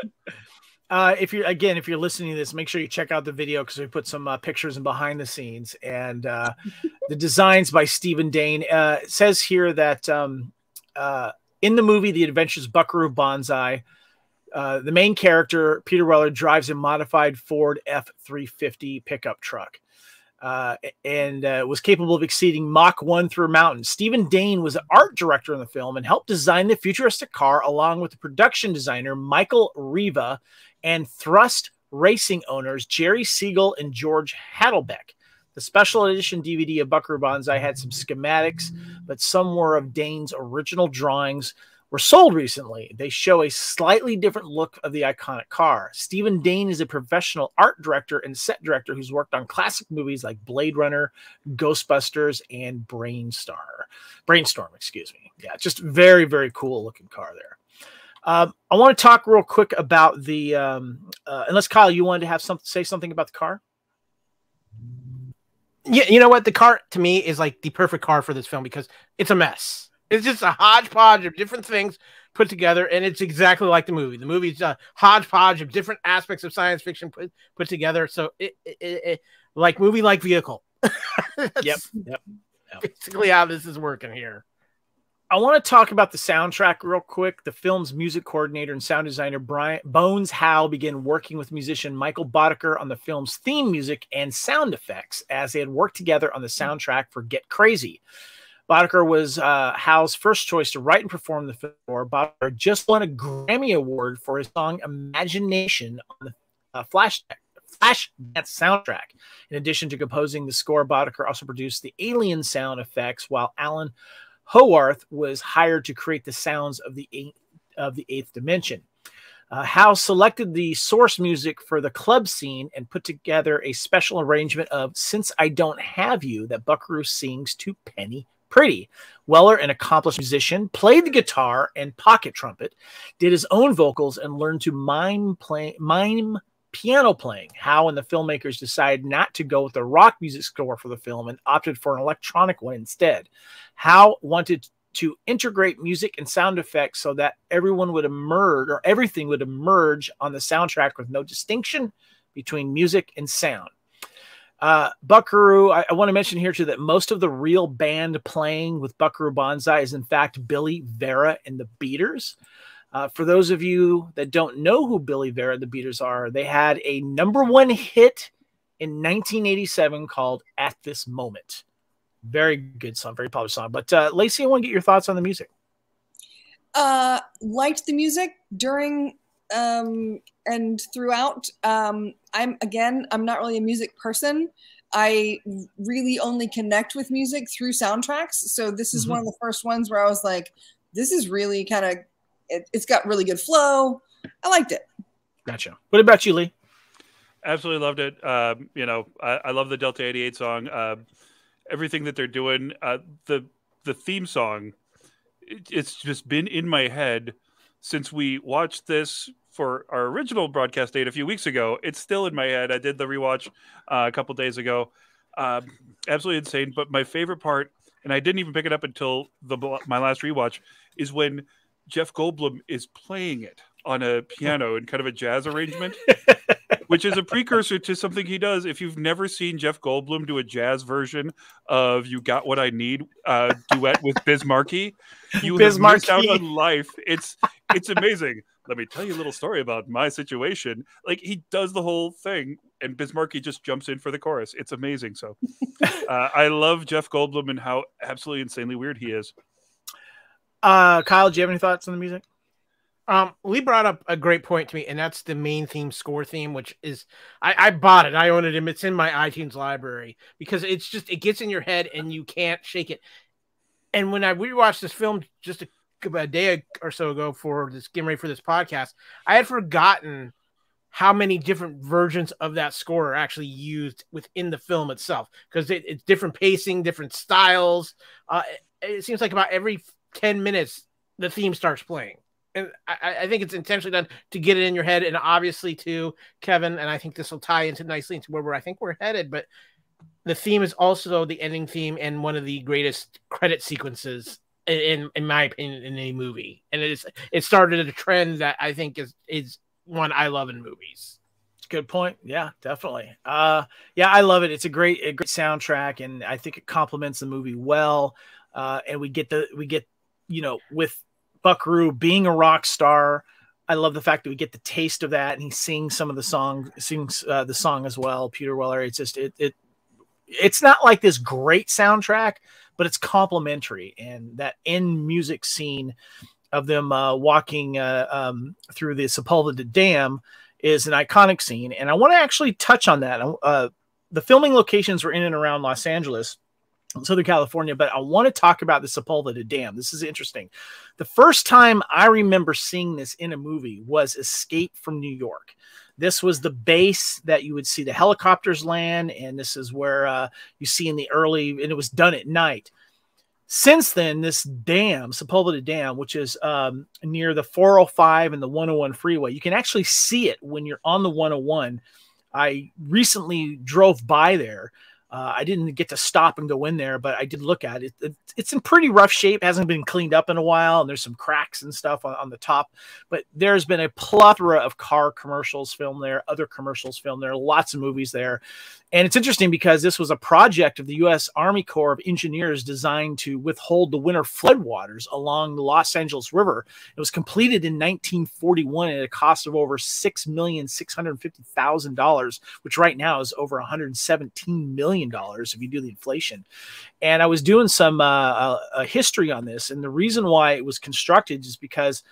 If you're listening to this, make sure you check out the video because we put some pictures and behind the scenes and the designs by Stephen Dane. It says here that in the movie The Adventures of Buckaroo Banzai, the main character, Peter Weller, drives a modified Ford F-350 pickup truck. And was capable of exceeding Mach 1 through mountains. Stephen Dane was an art director in the film and helped design the futuristic car along with the production designer Michael Riva and Thrust Racing owners Jerry Siegel and George Hadelbeck. The special edition DVD of Buckaroo Banzai had some schematics, but some were of Dane's original drawings were sold recently. They show a slightly different look of the iconic car. Stephen Dane is a professional art director and set director who's worked on classic movies like Blade Runner, Ghostbusters, and Brainstorm, excuse me. Yeah, just very, very cool looking car there. I want to talk real quick about the, unless Kyle, you wanted to have say something about the car? Yeah, you know what? The car to me is like the perfect car for this film because it's a mess. It's just a hodgepodge of different things put together, and it's exactly like the movie. The movie's a hodgepodge of different aspects of science fiction put together. So it like movie like vehicle. Yep. Basically how this is working here. I want to talk about the soundtrack real quick. The film's music coordinator and sound designer Bones Howe began working with musician Michael Boddicker on the film's theme music and sound effects as they had worked together on the soundtrack for Get Crazy. Boddicker was Howe's first choice to write and perform the film. Boddicker just won a Grammy Award for his song Imagination on the Flashdance soundtrack. In addition to composing the score, Boddicker also produced the alien sound effects, while Alan Howarth was hired to create the sounds of the eighth dimension. Howe selected the source music for the club scene and put together a special arrangement of Since I Don't Have You that Buckaroo sings to Penny Pretty. Weller, an accomplished musician, played the guitar and pocket trumpet, did his own vocals, and learned to mime piano playing. Howe and the filmmakers decided not to go with the rock music score for the film and opted for an electronic one instead. Howe wanted to integrate music and sound effects so that everything would emerge on the soundtrack with no distinction between music and sound. Buckaroo, I want to mention here too that most of the real band playing with Buckaroo Banzai is in fact Billy, Vera, and the Beaters. For those of you that don't know who Billy, Vera, and the Beaters are, they had a #1 hit in 1987 called At This Moment. Very good song, very popular song. But Lacey, I want to get your thoughts on the music. Liked the music during and throughout. I'm not really a music person. I really only connect with music through soundtracks. So this is one of the first ones where I was like, this is really kind of, it's got really good flow. I liked it. Gotcha. What about you, Lee? Absolutely loved it. I love the Delta 88 song. Everything that they're doing, the theme song, it's just been in my head since we watched this for our original broadcast date a few weeks ago. It's still in my head. I did the rewatch a couple days ago. Absolutely insane. But my favorite part, and I didn't even pick it up until my last rewatch, is when Jeff Goldblum is playing it on a piano in kind of a jazz arrangement, which is a precursor to something he does. If you've never seen Jeff Goldblum do a jazz version of You Got What I Need duet with Biz Markie, you have missed out on life. It's amazing. Let me tell you a little story about my situation. Like, he does the whole thing, and Biz Markie just jumps in for the chorus. It's amazing. So I love Jeff Goldblum and how absolutely insanely weird he is. Kyle, do you have any thoughts on the music? Lee brought up a great point to me, and that's the main theme score theme, which is I bought it. I own it. It's in my iTunes library because it gets in your head and you can't shake it. And when I rewatched this film just a day or so ago getting ready for this podcast, I had forgotten how many different versions of that score are actually used within the film itself, because it's different pacing, different styles. It seems like about every 10 minutes the theme starts playing. And I think it's intentionally done to get it in your head. And obviously, too, Kevin, and I think this will tie into nicely into where I think we're headed, but the theme is also the ending theme and one of the greatest credit sequences, in my opinion, in a movie. And it started a trend that I think is one I love in movies. Good point. Yeah, definitely. Yeah, I love it. It's a great soundtrack, and I think it complements the movie well. And we get with Buckaroo being a rock star, I love the fact that we get the taste of that, and he sings some of the song, the song as well. Peter Weller. It's just it's not like this great soundtrack, but it's complimentary, and that end music scene of them walking through the Sepulveda Dam is an iconic scene, and I want to actually touch on that. The filming locations were in and around Los Angeles, Southern California, but I want to talk about the Sepulveda Dam. This is interesting. The first time I remember seeing this in a movie was Escape from New York. This was the base that you would see the helicopters land, and this is where you see in the early, and it was done at night. Since then, this dam, Sepulveda Dam, which is near the 405 and the 101 freeway, you can actually see it when you're on the 101. I recently drove by there. I didn't get to stop and go in there, but I did look at it. It's in pretty rough shape. Hasn't been cleaned up in a while, and there's some cracks and stuff on the top. But there's been a plethora of car commercials filmed there, other commercials filmed there, lots of movies there. And it's interesting because this was a project of the U.S. Army Corps of Engineers designed to withhold the winter floodwaters along the Los Angeles River. It was completed in 1941 at a cost of over $6,650,000, which right now is over $117 million if you do the inflation. And I was doing some history on this, and the reason why it was constructed is because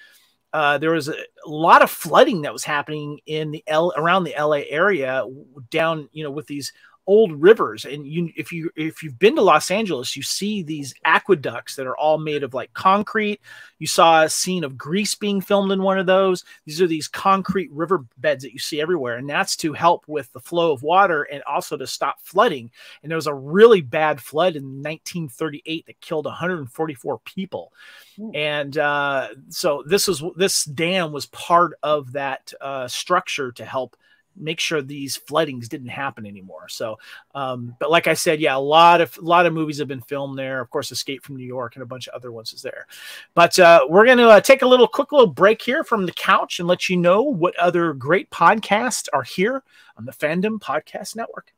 there was a lot of flooding that was happening in the around the LA area down, with these old rivers. And if you've been to Los Angeles, you see these aqueducts that are all made of like concrete. You saw a scene of Grease being filmed in one of those. These are these concrete river beds that you see everywhere. And that's to help with the flow of water and also to stop flooding. And there was a really bad flood in 1938 that killed 144 people. And so this dam was part of that structure to help make sure these floodings didn't happen anymore. So, but like I said, yeah, a lot of movies have been filmed there. Of course, Escape from New York and a bunch of other ones is there. But we're going to take a quick little break here from the couch and let you know what other great podcasts are here on the Fandom Podcast Network.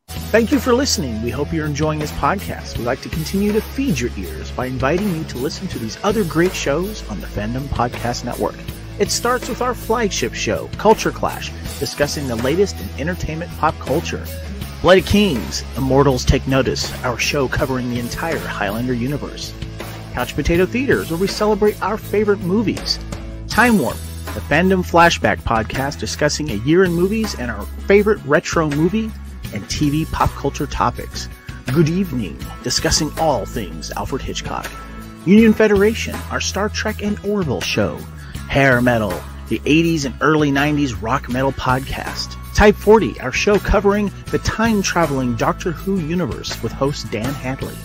Thank you for listening. We hope you're enjoying this podcast. We'd like to continue to feed your ears by inviting you to listen to these other great shows on the Fandom Podcast Network. It starts with our flagship show, Culture Clash, discussing the latest in entertainment pop culture. Bloody Kings, Immortals Take Notice, our show covering the entire Highlander universe. Couch Potato Theaters, where we celebrate our favorite movies. Time Warp, the Fandom Flashback podcast discussing a year in movies and our favorite retro movie and TV pop culture topics. Good Evening, discussing all things Alfred Hitchcock. Union Federation, our Star Trek and Orville show. Hair Metal, the 80s and early 90s rock metal podcast. Type 40, our show covering the time-traveling Doctor Who universe with host Dan Hadley.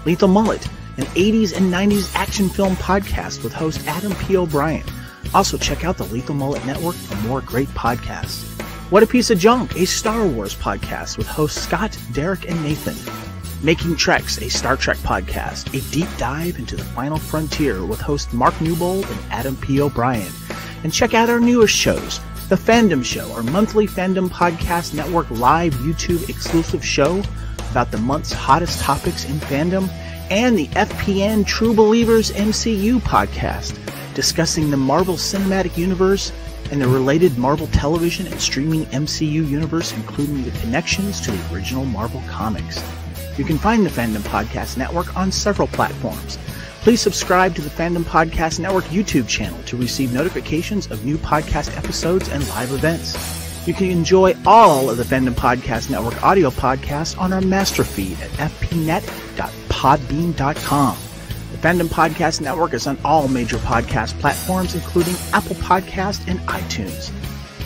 Lethal Mullet, an 80s and 90s action film podcast with host Adam P. O'Brien. Also check out the Lethal Mullet Network for more great podcasts. What a Piece of Junk, a Star Wars podcast with hosts Scott, Derek, and Nathan. Making Treks, a Star Trek podcast, a deep dive into the final frontier with host Mark Newbold and Adam P. O'Brien. And check out our newest shows, The Fandom Show, our monthly Fandom Podcast Network live YouTube exclusive show about the month's hottest topics in fandom, and the FPN True Believers MCU podcast, discussing the Marvel Cinematic Universe and the related Marvel television and streaming MCU universe, including the connections to the original Marvel comics. You can find the Fandom Podcast Network on several platforms. Please subscribe to the Fandom Podcast Network YouTube channel to receive notifications of new podcast episodes and live events. You can enjoy all of the Fandom Podcast Network audio podcasts on our master feed at fpnet.podbean.com. The Fandom Podcast Network is on all major podcast platforms, including Apple Podcast and iTunes.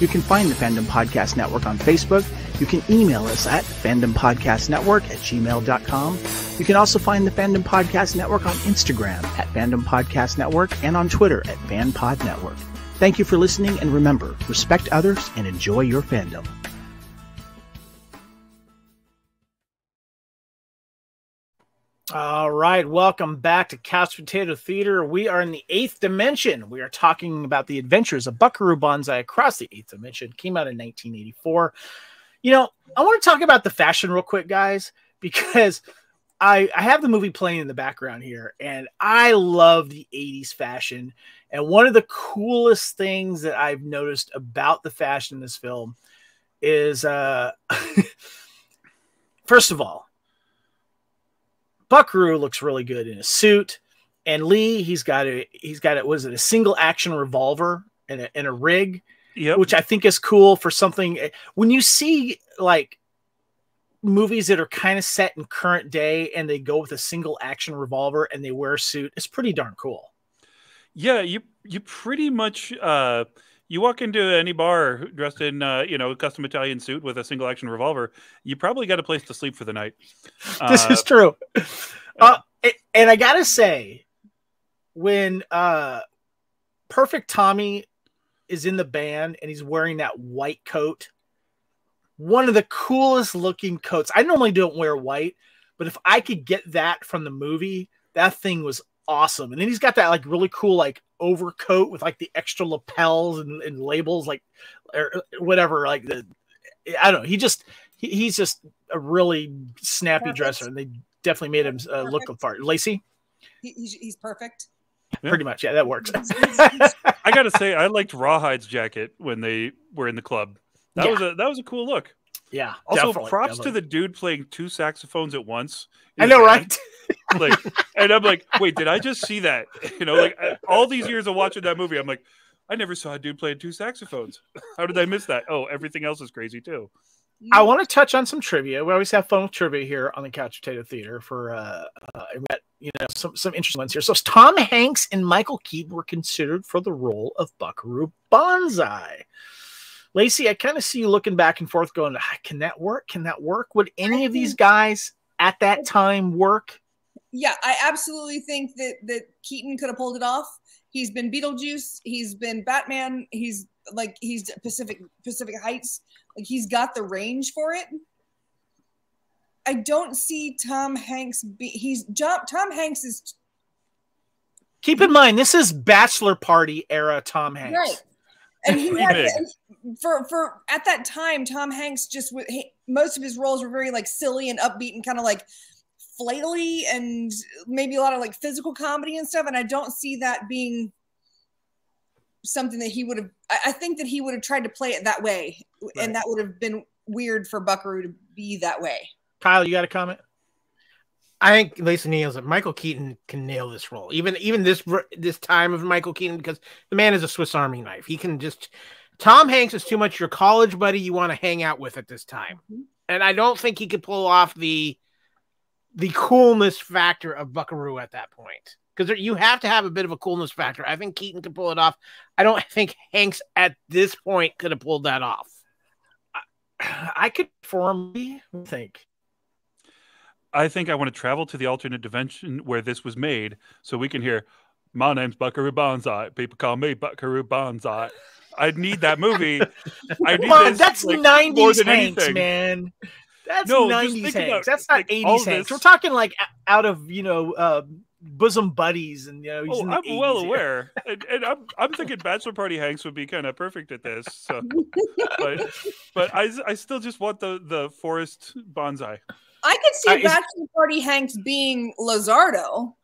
You can find the Fandom Podcast Network on Facebook. You can email us at fandompodcastnetwork@gmail.com. You can also find the Fandom Podcast Network on Instagram at Fandom Podcast Network and on Twitter at FanPod Network. Thank you for listening, and remember, respect others and enjoy your fandom. All right, welcome back to Couch Potato Theater. We are in the 8th dimension. We are talking about the adventures of Buckaroo Banzai across the 8th dimension. Came out in 1984. I want to talk about the fashion real quick, guys, because I have the movie playing in the background here, and I love the 80s fashion. And one of the coolest things that I've noticed about the fashion in this film is, first of all, Buckaroo looks really good in a suit, and Lee, he's got a single action revolver and a rig, which I think is cool for something. When you see like movies that are kind of set in current day and they go with a single action revolver and they wear a suit, it's pretty darn cool. Yeah, you pretty much you walk into any bar dressed in a custom Italian suit with a single action revolver, you probably got a place to sleep for the night. This is true. And I gotta say, when Perfect Tommy is in the band and he's wearing that white coat one of the coolest looking coats. I normally don't wear white, but if I could get that from the movie, that thing was awesome. And then he's got that like really cool like overcoat with like the extra lapels and labels, like or whatever. Like I don't know. He's just a really snappy dresser, and they definitely made him look the part. Lacey, he's perfect. Yeah. Pretty much, yeah, that works. I gotta say, I liked Rawhide's jacket when they were in the club. That was a cool look. Yeah. Also, props to the dude playing 2 saxophones at once. I know, right? Like, and I'm like, wait, did I just see that? You know, like all these years of watching that movie, I'm like, I never saw a dude playing 2 saxophones. How did I miss that? Oh, everything else is crazy too. I want to touch on some trivia. We always have fun with trivia here on the Couch Potato Theater for some interesting ones here. So Tom Hanks and Michael Keaton were considered for the role of Buckaroo Banzai. Lacey, I kind of see you looking back and forth going, can that work? Can that work? Would any of these guys at that time work? Yeah, I absolutely think that Keaton could have pulled it off. He's been Beetlejuice. He's been Batman. He's Pacific Heights. Like, he's got the range for it. I don't see Tom Hanks. Tom Hanks is. Keep in mind, this is Bachelor Party era Tom Hanks. Right. And he had for at that time, Tom Hanks most of his roles were very like silly and upbeat and kind of like flatally and maybe a lot of like physical comedy and stuff. And I don't see that being something that he would have. I think that he would have tried to play it that way, right. And that would have been weird for Buckaroo to be that way. Kyle, you got a comment? I think Lacey nails it. Michael Keaton can nail this role. Even this time of Michael Keaton, because the man is a Swiss Army knife. He can just. Tom Hanks is too much your college buddy you want to hang out with at this time, and I don't think he could pull off the coolness factor of Buckaroo at that point. Because you have to have a bit of a coolness factor. I think Keaton could pull it off. I don't think Hanks at this point could have pulled that off. I could formally think. I think I want to travel to the alternate dimension where this was made so we can hear, my name's Buckaroo Banzai. People call me Buckaroo Banzai. I need that movie. I need this, that's like, 90s more than Hanks, anything. Man. That's no, 90s Hanks. About, that's not like, 80s Hanks. We're talking like out of, bosom buddies. And, he's in the I'm 80s well aware. And I'm thinking Bachelor Party Hanks would be kind of perfect at this. So. but I still just want the forest bonsai. I could see Bachelor Party Hanks being Lizardo.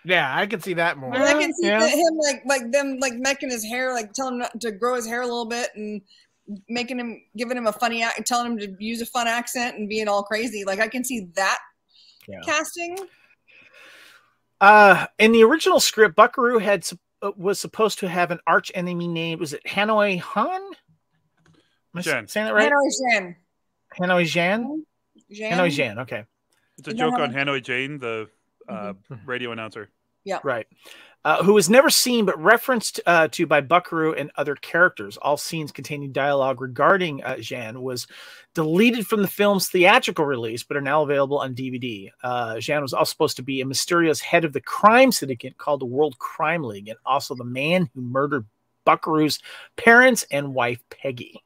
Yeah, I can see that more. And I can see him like them like making his hair, like telling him to grow his hair a little bit and giving him a funny telling him to use a fun accent and being all crazy. Like I can see that casting. In the original script, Buckaroo was supposed to have an arch enemy named, was it Hanoi Han? Am I saying that right? Hanoi Jan? Hanoi Jan, okay. It's a joke on Hanoi Jane, the radio announcer. Yeah. Right. Who was never seen but referenced to by Buckaroo and other characters. All scenes containing dialogue regarding Jan was deleted from the film's theatrical release, but are now available on DVD. Jan was also supposed to be a mysterious head of the crime syndicate called the World Crime League, and also the man who murdered Buckaroo's parents and wife, Peggy.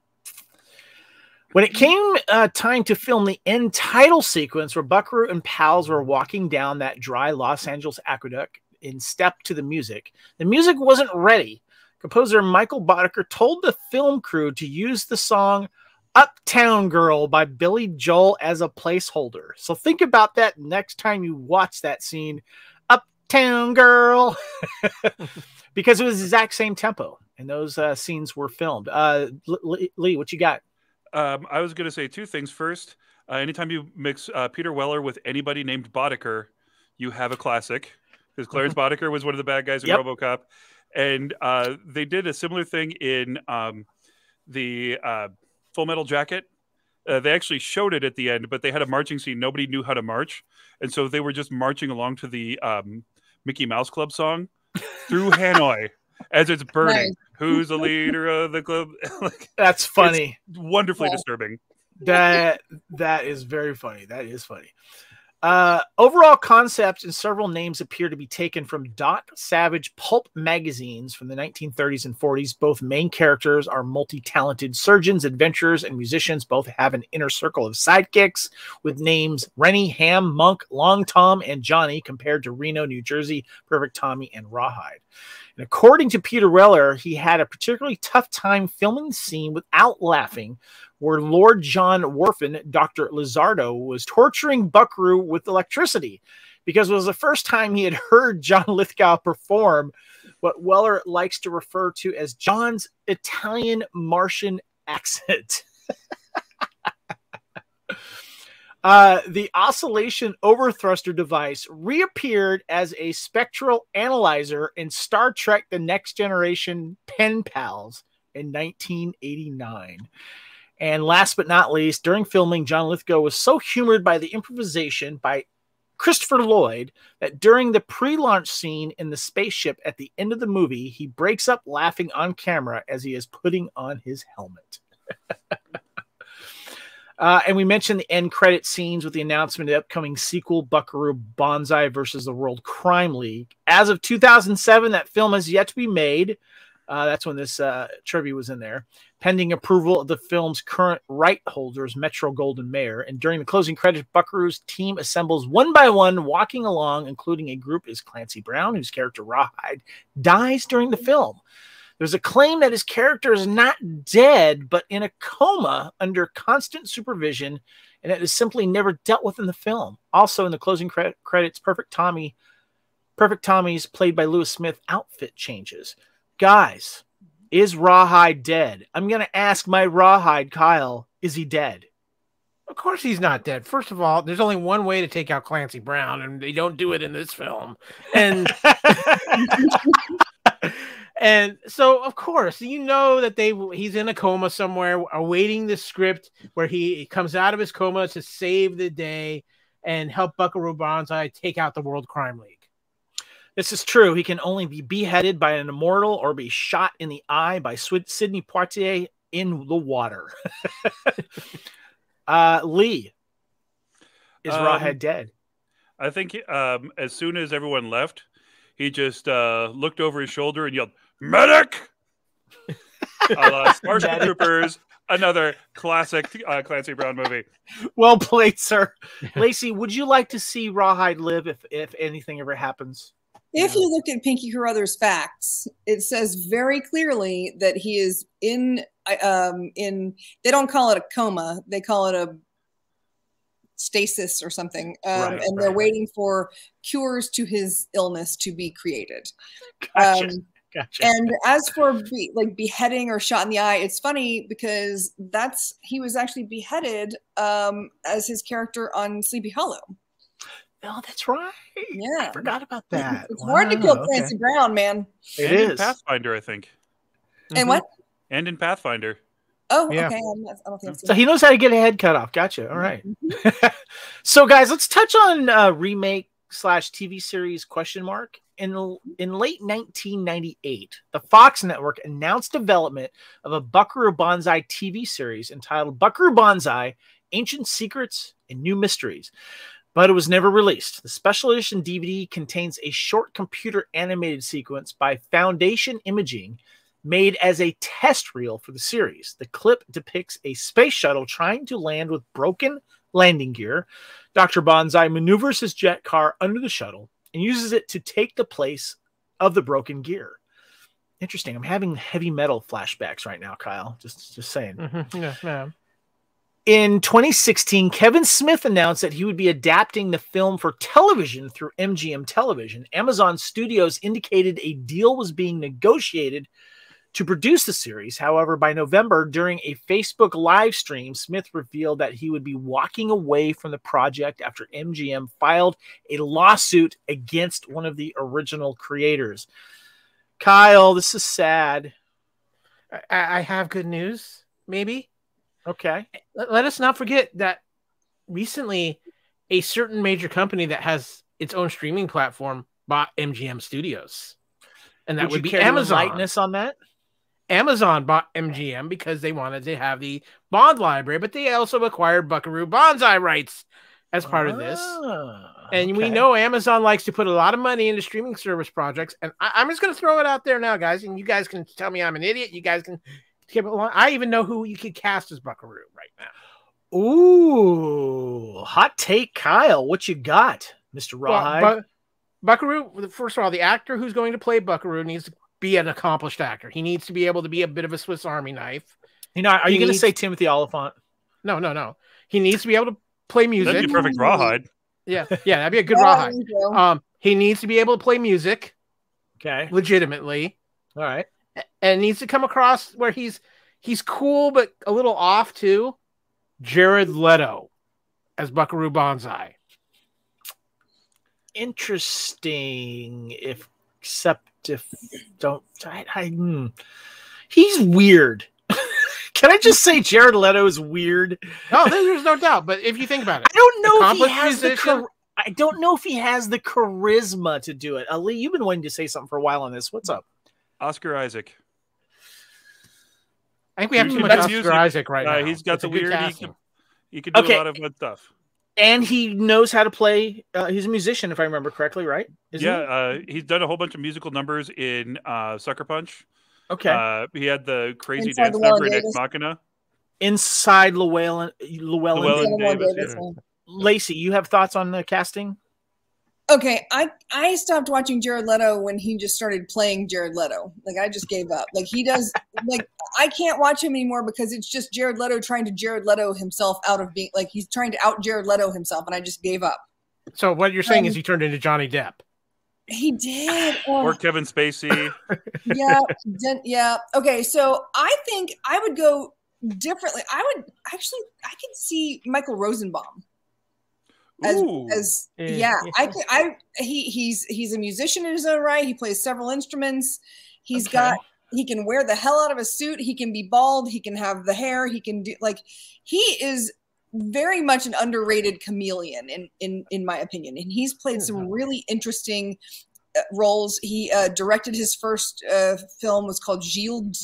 When it came time to film the end title sequence where Buckaroo and pals were walking down that dry Los Angeles aqueduct in step to the music wasn't ready. Composer Michael Boddicker told the film crew to use the song Uptown Girl by Billy Joel as a placeholder. So think about that next time you watch that scene, Uptown Girl, because it was the exact same tempo and those scenes were filmed. Lee, what you got? I was going to say 2 things. First, anytime you mix Peter Weller with anybody named Boddicker, you have a classic. Because Clarence Boddicker was one of the bad guys in RoboCop. And they did a similar thing in the Full Metal Jacket. They actually showed it at the end, but they had a marching scene. Nobody knew how to march. And so they were just marching along to the Mickey Mouse Club song through Hanoi as it's burning. Nice. Who's the leader of the club? That's funny. It's wonderfully disturbing. That is very funny. That is funny. Overall concepts and several names appear to be taken from Doc Savage pulp magazines from the 1930s and 40s. Both main characters are multi-talented surgeons, adventurers, and musicians. Both have an inner circle of sidekicks with names Rennie, Ham, Monk, Long Tom, and Johnny compared to Reno, New Jersey, Perfect Tommy, and Rawhide. And according to Peter Weller, he had a particularly tough time filming the scene without laughing, where Lord John Worfen, Dr. Lizardo, was torturing Buckaroo with electricity because it was the first time he had heard John Lithgow perform what Weller likes to refer to as John's Italian Martian accent. The oscillation overthruster device reappeared as a spectral analyzer in Star Trek The Next Generation Pen Pals in 1989. And last but not least, during filming, John Lithgow was so humored by the improvisation by Christopher Lloyd that during the pre-launch scene in the spaceship at the end of the movie, he breaks up laughing on camera as he is putting on his helmet. And we mentioned the end credit scenes with the announcement of the upcoming sequel, Buckaroo Banzai versus the World Crime League. As of 2007, that film has yet to be made. That's when this trivia was in there. Pending approval of the film's current right holders, Metro Goldwyn Mayer. And during the closing credits, Buckaroo's team assembles one by one, walking along, including a group is Clancy Brown, whose character Rawhide dies during the film. There's a claim that his character is not dead, but in a coma under constant supervision, and it is simply never dealt with in the film. Also, in the closing credits, Perfect Tommy's, played by Lewis Smith, outfit changes. Guys, is Rawhide dead? I'm going to ask my Rawhide, Kyle, is he dead? Of course he's not dead. First of all, there's only one way to take out Clancy Brown, and they don't do it in this film. And and so, of course, you know that he's in a coma somewhere, awaiting the script where he comes out of his coma to save the day and help Buckaroo Banzai take out the World Crime League. This is true. He can only be beheaded by an immortal or be shot in the eye by Sidney Poitier in the water. Lee, is Rawhide dead? I think as soon as everyone left, he just looked over his shoulder and yelled, "Medic!" Starship Troopers, another classic Clancy Brown movie. Well played, sir. Lacey, would you like to see Rawhide live if anything ever happens? If you look at Pinky Carruthers facts, it says very clearly that he is in they don't call it a coma, they call it a stasis or something. They're waiting for cures to his illness to be created. Gotcha. And as for beheading or shot in the eye, it's funny because he was actually beheaded as his character on Sleepy Hollow. Oh, that's right. Yeah. I forgot about that. It's hard to kill Clancy Brown, man. It is. In Pathfinder, I think. And what? And in Pathfinder. Oh, yeah. Okay. I don't think so. So he knows how to get a head cut off. Gotcha. All right. So, guys, let's touch on remake/TV series ? In late 1998, the Fox Network announced development of a Buckaroo Banzai TV series entitled Buckaroo Banzai: Ancient Secrets and New Mysteries. But it was never released. The special edition DVD contains a short computer animated sequence by Foundation Imaging made as a test reel for the series. The clip depicts a space shuttle trying to land with broken landing gear. Dr. Bonsai maneuvers his jet car under the shuttle and uses it to take the place of the broken gear. Interesting. I'm having heavy metal flashbacks right now, Kyle. Just saying. Mm-hmm. Yeah. In 2016, Kevin Smith announced that he would be adapting the film for television through MGM Television. Amazon Studios indicated a deal was being negotiated to produce the series. However, by November, during a Facebook live stream, Smith revealed that he would be walking away from the project after MGM filed a lawsuit against one of the original creators. Kyle, this is sad. I have good news, maybe. Okay. Let us not forget that recently a certain major company that has its own streaming platform bought MGM Studios. And that would be Amazon. Lightness on that? Amazon bought MGM because they wanted to have the Bond library, but they also acquired Buckaroo Banzai rights as part of this. And we Okay. know Amazon likes to put a lot of money into streaming service projects. And I'm just going to throw it out there now, guys. And you guys can tell me I'm an idiot. You guys can keep it along. I even know who you could cast as Buckaroo right now. Ooh, hot take, Kyle. What you got, Mr. Rawhide? Well, Buckaroo, first of all, the actor who's going to play Buckaroo needs to be an accomplished actor. He needs to be able to be a bit of a Swiss Army knife. You know, are you going to say Timothy Oliphant? No. He needs to be able to play music. That'd be perfect Rawhide. Yeah, that'd be a good Rawhide. He needs to be able to play music. Okay. Legitimately. All right. And needs to come across where he's cool but a little off too. Jared Leto as Buckaroo Banzai. Interesting, he's weird. Can I just say Jared Leto is weird? No, there's no doubt. But if you think about it, I don't know if he accomplished has I don't know if he has the charisma to do it. Ali, you've been waiting to say something for a while on this. What's up? Oscar Isaac. I think we have He too can much do Oscar music. Isaac right now. He's got It's the a good weird. casting. He can do Okay. a lot of good stuff. And he knows how to play. He's a musician, if I remember correctly, right? Isn't he? He's done a whole bunch of musical numbers in Sucker Punch. Okay. He had the crazy Inside dance Llewellyn number in Ex Davis. Machina. Inside Llewellyn Llewellyn Davis, Davis, yeah. Lacey, you have thoughts on the casting? Okay, I stopped watching Jared Leto when he just started playing Jared Leto. Like, I just gave up. Like, he does, like, I can't watch him anymore because it's just Jared Leto trying to Jared Leto himself out of being, like, he's trying to out Jared Leto himself, and I just gave up. So what you're saying is he turned into Johnny Depp. He did. Oh, Or Kevin Spacey. yeah. Okay, so I think I would go differently. I could see Michael Rosenbaum. Ooh. He's a musician in his own right. He plays several instruments. He can wear the hell out of a suit. He can be bald. He can have the hair. He can do, like, he is very much an underrated chameleon in my opinion. And he's played some really interesting roles. He directed his first film, was called Gild,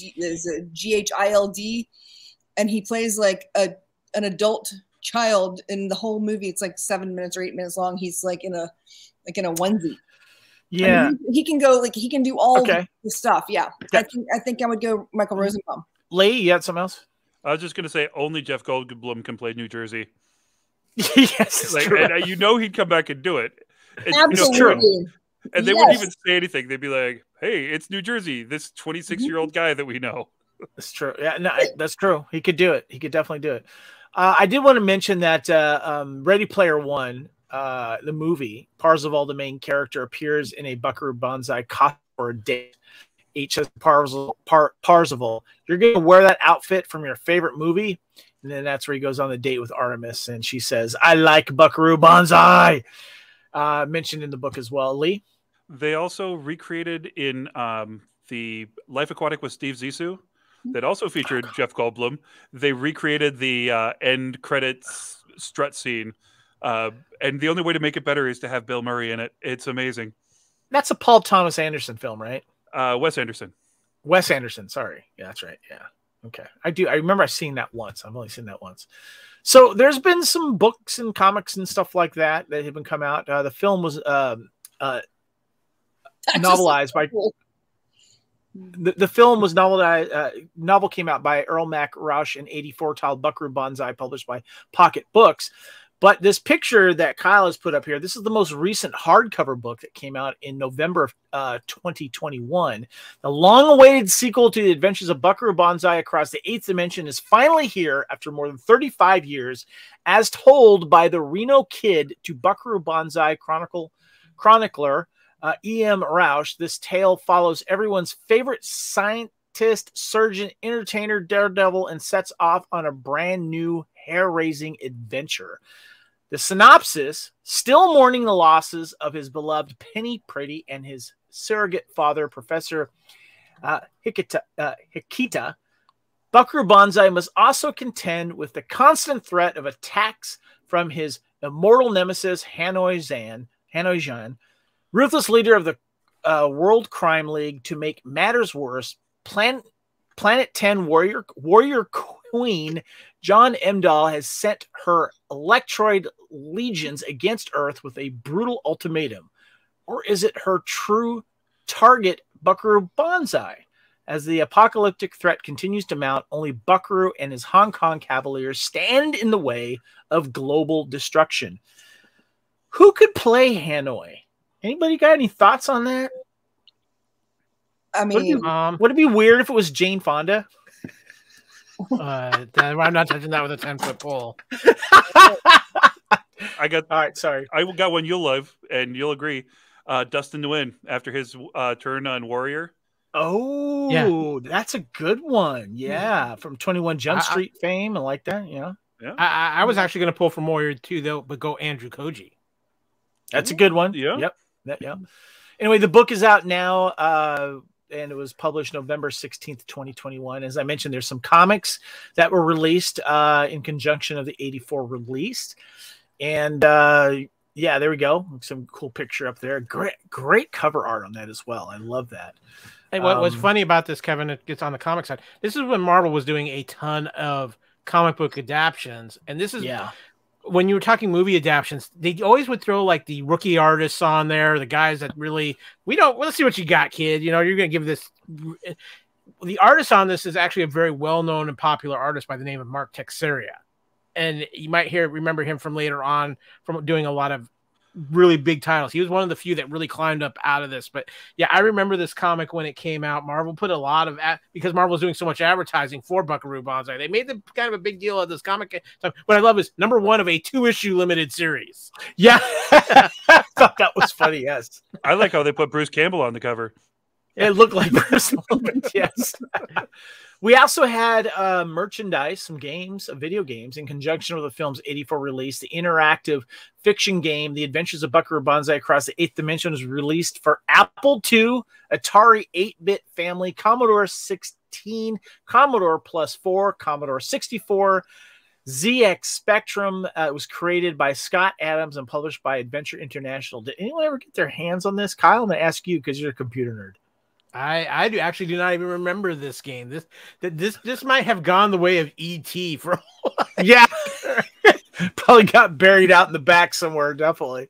Gild, and he plays like an adult child in the whole movie. It's like 7 minutes or 8 minutes long. He's like in a onesie. Yeah. I mean, he can go, like, he can do all the stuff. Yeah. Okay. I think I would go Michael Rosenbaum. Lee, you had something else? I was just going to say only Jeff Goldblum can play New Jersey. Yes, Like, true. and you know he'd come back and do it. And, Absolutely. true. And they wouldn't even say anything. They'd be like, "Hey, it's New Jersey. This 26-year-old guy that we know." That's true. Yeah, no, that's true. He could do it. He could definitely do it. I did want to mention that Ready Player One, the movie, Parzival, the main character, appears in a Buckaroo Banzai costume for a date. H says Parzival, you're going to wear that outfit from your favorite movie. And then that's where he goes on the date with Artemis. And she says, I like Buckaroo Banzai. Mentioned in the book as well. Lee? They also recreated in the Life Aquatic with Steve Zissou, that also featured Jeff Goldblum. They recreated the end credits strut scene. And the only way to make it better is to have Bill Murray in it. It's amazing. That's a Paul Thomas Anderson film, right? Wes Anderson. Wes Anderson. Sorry. Yeah, that's right. Yeah. Okay. I remember seeing that once. I've only seen that once. So there's been some books and comics and stuff like that have been come out. The film was novelized by the film was novelized. Novel came out by Earl Mac Rausch in '84, titled Buckaroo Banzai, published by Pocket Books. But this picture that Kyle has put up here, this is the most recent hardcover book that came out in November of 2021. The long-awaited sequel to the adventures of Buckaroo Banzai across the 8th dimension is finally here after more than 35 years, as told by the Reno Kid to Buckaroo Banzai chronicler E.M. Rausch. This tale follows everyone's favorite scientist, surgeon, entertainer, daredevil, and sets off on a brand new hair-raising adventure. The synopsis: still mourning the losses of his beloved Penny Pretty and his surrogate father, Professor Hikita, Buckaroo Banzai must also contend with the constant threat of attacks from his immortal nemesis, Hanoi Zhan, ruthless leader of the World Crime League. To make matters worse, Planet 10 warrior queen, John Emdahl has sent her electroid legions against Earth with a brutal ultimatum. Or is it her true target, Buckaroo Banzai? As the apocalyptic threat continues to mount, only Buckaroo and his Hong Kong Cavaliers stand in the way of global destruction. Who could play Hanoi? Anybody got any thoughts on that? I mean, would it be weird if it was Jane Fonda? I'm not touching that with a 10-foot pole. I got. All right, sorry. I got one you'll love, and you'll agree. Dustin Nguyen after his turn on Warrior. Oh, yeah. That's a good one. Yeah, from 21 Jump Street fame. I like that. Yeah. I was actually going to pull from Warrior 2, though, but go Andrew Koji. That's a good one. Yeah. Yep. Yeah. Anyway, the book is out now, and it was published November 16th, 2021. As I mentioned, there's some comics that were released in conjunction of the 84 release. And yeah, there we go. Some cool picture up there. Great cover art on that as well. I love that. And what was funny about this, Kevin, it gets on the comic side. This is when Marvel was doing a ton of comic book adaptions. And this is when you were talking movie adaptions, they always would throw like the rookie artists on there, the guys that really, let's see what you got, kid. You're going to give this. The artist on this is actually a very well-known and popular artist by the name of Mark Texeria. And you might remember him from later on from doing a lot of really big titles. He was one of the few that really climbed up out of this. But yeah, I remember this comic when it came out. Marvel put a lot of because Marvel was doing so much advertising for Buckaroo Banzai. They made kind of a big deal of this comic. What I love is number 1 of a 2-issue limited series. Yeah, I thought that was funny. Yes, I like how they put Bruce Campbell on the cover. It looked like Bruce. Yes. We also had merchandise, some games, video games, in conjunction with the film's 84 release. The interactive fiction game, The Adventures of Buckaroo Banzai Across the Eighth Dimension, was released for Apple II, Atari 8-bit family, Commodore 16, Commodore Plus4, Commodore 64, ZX Spectrum. It was created by Scott Adams and published by Adventure International. Did anyone ever get their hands on this? Kyle, I'm going to ask you because you're a computer nerd. I do not even remember this game. This might have gone the way of E.T. for a while. Yeah. Probably got buried out in the back somewhere, definitely.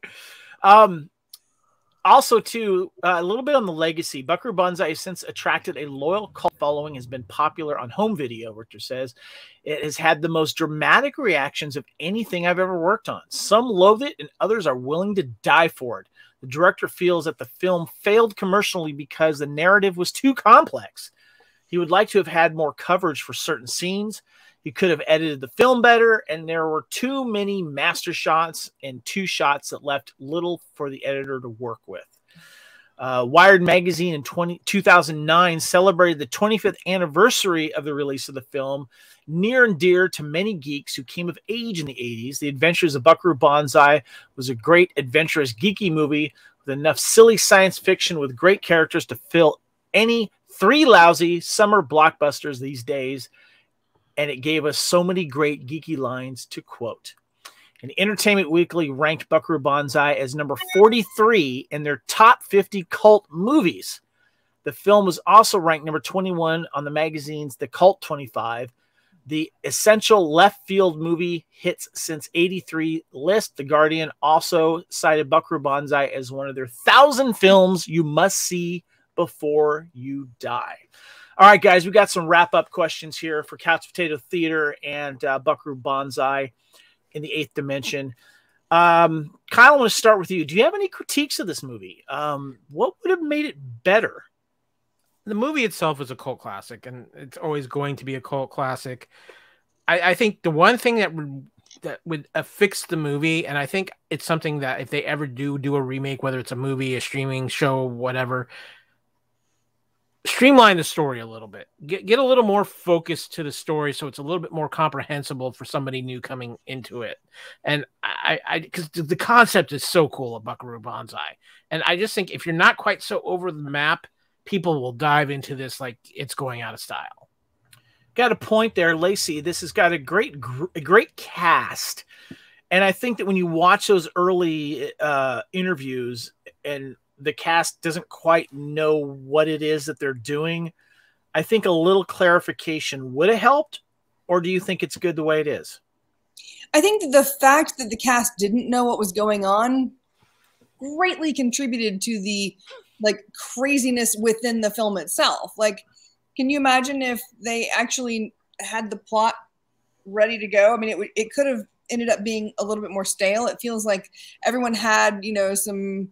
Also, too, a little bit on the legacy. Buckaroo Banzai has since attracted a loyal cult following, has been popular on home video, Richter says. It has had the most dramatic reactions of anything I've ever worked on. Some loathe it, and others are willing to die for it. The director feels that the film failed commercially because the narrative was too complex. He would like to have had more coverage for certain scenes. He could have edited the film better, and there were too many master shots and 2 shots that left little for the editor to work with. Wired magazine in 2009 celebrated the 25th anniversary of the release of the film. Near and dear to many geeks who came of age in the 80s, The Adventures of Buckaroo Banzai was a great, adventurous, geeky movie with enough silly science fiction with great characters to fill any 3 lousy summer blockbusters these days, and it gave us so many great geeky lines to quote. And Entertainment Weekly ranked Buckaroo Banzai as number 43 in their top 50 cult movies. The film was also ranked number 21 on the magazine's The Cult 25. The essential left field movie hits since '83 list. The Guardian also cited Buckaroo Banzai as one of their 1,000 films you must see before you die. All right, guys, we got some wrap-up questions here for Couch Potato Theater and Buckaroo Banzai in the Eighth Dimension. Kyle, I want to start with you. Do you have any critiques of this movie? What would have made it better? The movie itself is a cult classic, and it's always going to be a cult classic. I think the one thing that would affix the movie, and I think it's something that if they ever do a remake, whether it's a movie, a streaming show, whatever, streamline the story a little bit. Get a little more focus to the story so it's a little bit more comprehensible for somebody new coming into it. And because the concept is so cool of Buckaroo Banzai. And I just think if you're not quite so over the map, people will dive into this like it's going out of style. Got a point there, Lacey. This has got a great cast. And I think that when you watch those early interviews and the cast doesn't quite know what it is that they're doing, I think a little clarification would have helped. or do you think it's good the way it is? I think that the fact that the cast didn't know what was going on greatly contributed to the like craziness within the film itself. Like, can you imagine if they actually had the plot ready to go? I mean, it could have ended up being a little bit more stale. It feels like everyone had, you know, some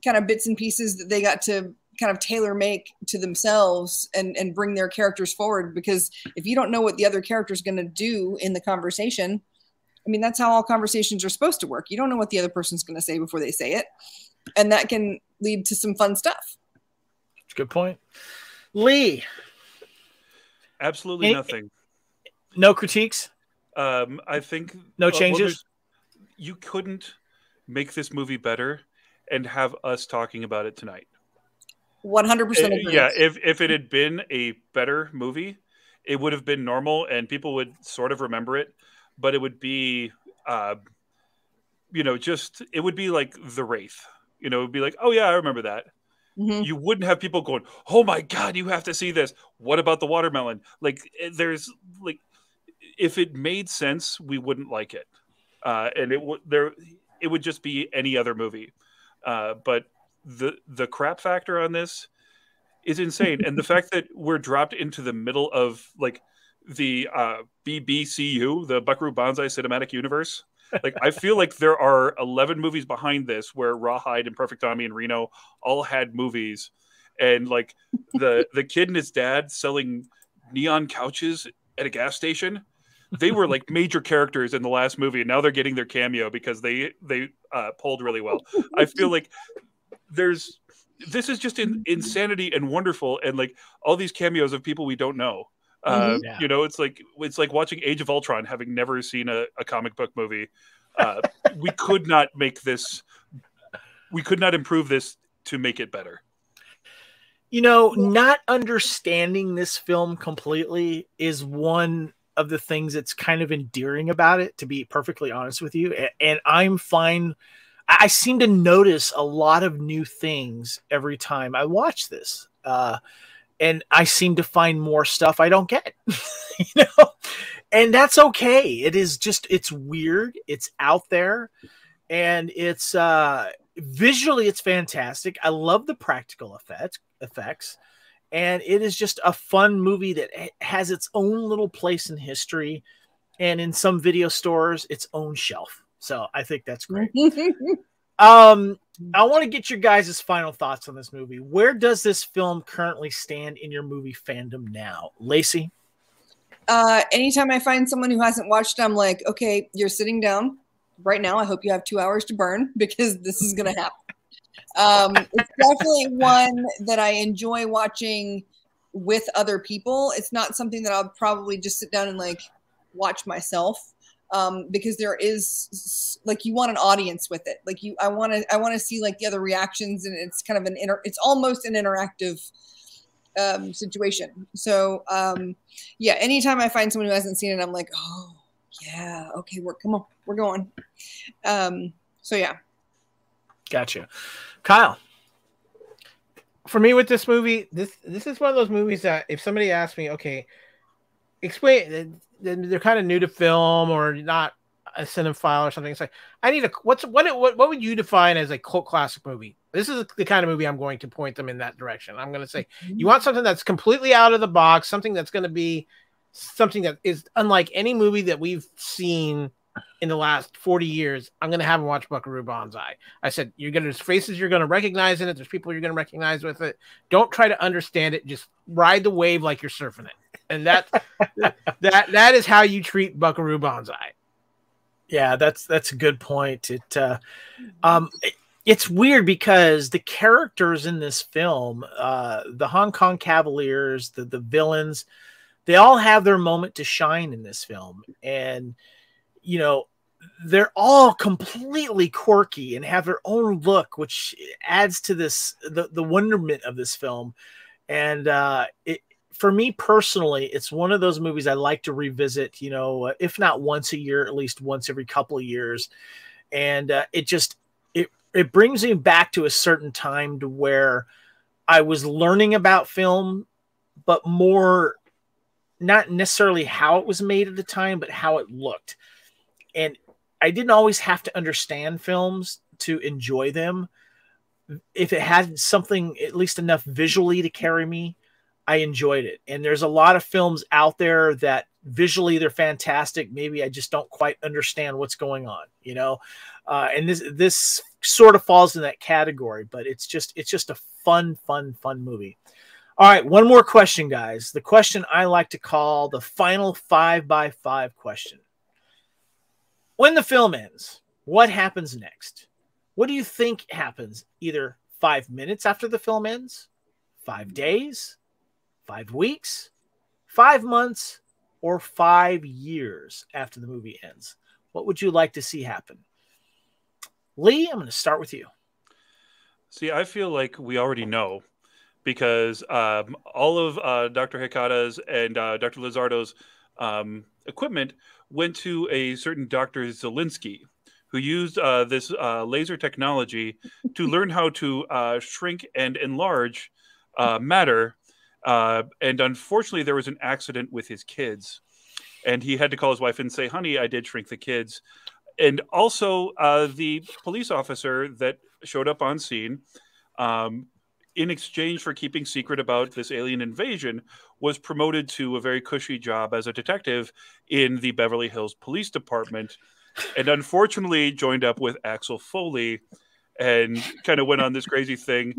kind of bits and pieces that they got to kind of tailor make to themselves and bring their characters forward. Because if you don't know what the other character is going to do in the conversation, I mean, that's how all conversations are supposed to work. You don't know what the other person's going to say before they say it. And that can lead to some fun stuff. That's a good point. Lee. Absolutely nothing. No critiques? I think no changes. You couldn't make this movie better and have us talking about it tonight. 100% agree. Yeah, if it had been a better movie, it would have been normal and people would sort of remember it, but it would be, you know, just it would be like The Wraith. You know, it would be like, oh yeah, I remember that. Mm-hmm. You wouldn't have people going, oh my God, you have to see this. What about the watermelon? Like, there's like, if it made sense, we wouldn't like it, and it would just be any other movie. But the crap factor on this is insane, and the fact that we're dropped into the middle of like the BBCU, the Buckaroo Banzai Cinematic Universe. Like, I feel like there are 11 movies behind this where Rawhide and Perfect Tommy and Reno all had movies, and like the kid and his dad selling neon couches at a gas station. They were like major characters in the last movie, and now they're getting their cameo because they pulled really well. I feel like this is just insanity and wonderful, and like all these cameos of people we don't know. You know, it's like watching Age of Ultron, having never seen a comic book movie. We could not make this. We could not improve this to make it better. You know, not understanding this film completely is one of the things that's kind of endearing about it, to be perfectly honest with you. And I'm fine. I seem to notice a lot of new things every time I watch this. And I seem to find more stuff I don't get, you know, and that's okay. It is just, it's weird. It's out there, and it's visually, it's fantastic. I love the practical effects, and it is just a fun movie that has its own little place in history, and in some video stores, its own shelf. So I think that's great. I want to get your guys' final thoughts on this movie. Where does this film currently stand in your movie fandom now? Lacey? Anytime I find someone who hasn't watched it, I'm like, okay, you're sitting down right now. I hope you have 2 hours to burn because this is going to happen. It's definitely one that I enjoy watching with other people. It's not something that I'll probably just sit down and like watch myself. Because there is like, you want an audience with it. Like I want to see like the other reactions, and it's kind of it's almost an interactive situation. So yeah, anytime I find someone who hasn't seen it, I'm like, oh yeah, okay, come on, we're going. So yeah. Gotcha. Kyle. For me with this movie, this is one of those movies that if somebody asked me, okay, explain, they're kind of new to film or not a cinephile or something. It's like, I need what would you define as a cult classic movie? This is the kind of movie I'm going to point them in that direction. I'm going to say, you want something that's completely out of the box, something that's going to be something that is unlike any movie that we've seen in the last 40 years. I'm going to have them watch Buckaroo Banzai. I said, there's faces you're going to recognize in it. There's people you're going to recognize with it. Don't try to understand it. Just ride the wave like you're surfing it. And that is how you treat Buckaroo Banzai. Yeah, that's a good point. It's weird because the characters in this film, the Hong Kong Cavaliers, the villains, they all have their moment to shine in this film. And, you know, they're all completely quirky and have their own look, which adds to this, the wonderment of this film. And for me personally, it's one of those movies I like to revisit, you know, if not once a year, at least once every couple of years. And it brings me back to a certain time to where I was learning about film, but more not necessarily how it was made at the time, but how it looked. And I didn't always have to understand films to enjoy them. If it had something at least enough visually to carry me, I enjoyed it. And there's a lot of films out there that visually they're fantastic. Maybe I just don't quite understand what's going on, you know? And this sort of falls in that category, but it's just a fun movie. All right. One more question, guys. The question I like to call the final 5x5 question. When the film ends, what happens next? What do you think happens either 5 minutes after the film ends, 5 days, 5 weeks, 5 months, or 5 years after the movie ends? What would you like to see happen? Lee, I'm going to start with you. See, I feel like we already know because all of Dr. Hikata's and Dr. Lizardo's equipment went to a certain Dr. Zielinski, who used this laser technology to learn how to shrink and enlarge matter. And unfortunately, there was an accident with his kids. And he had to call his wife and say, honey, I did shrink the kids. And also the police officer that showed up on scene, in exchange for keeping secret about this alien invasion, was promoted to a very cushy job as a detective in the Beverly Hills Police Department. And unfortunately joined up with Axel Foley and kind of went on this crazy thing.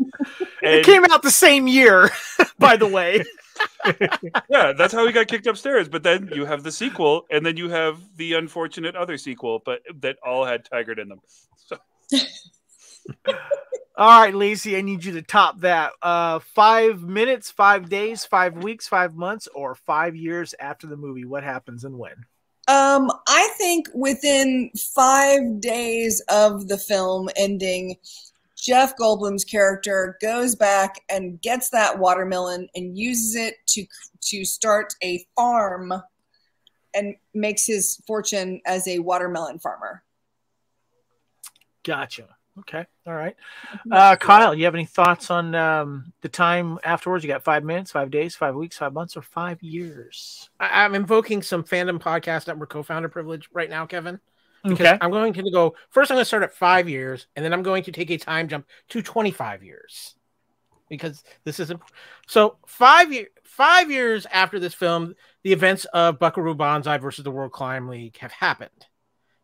And it came out the same year, by the way. Yeah, that's how he got kicked upstairs. But then you have the sequel, and then you have the unfortunate other sequel, but that all had Taggart in them. So. All right, Lacey, I need you to top that. 5 minutes, 5 days, 5 weeks, 5 months, or 5 years after the movie. What happens and when? I think within 5 days of the film ending, Jeff Goldblum's character goes back and gets that watermelon and uses it to start a farm and makes his fortune as a watermelon farmer. Gotcha. Okay. All right. Kyle, you have any thoughts on the time afterwards? You got 5 minutes, 5 days, 5 weeks, 5 months, or 5 years? I'm invoking some Fandom Podcast Network co-founder privilege right now, Kevin. Because Okay. I'm going to go first. I'm going to start at 5 years, and then I'm going to take a time jump to 25 years because this isn't. So 5 years after this film, the events of Buckaroo Banzai versus the World Climb League have happened.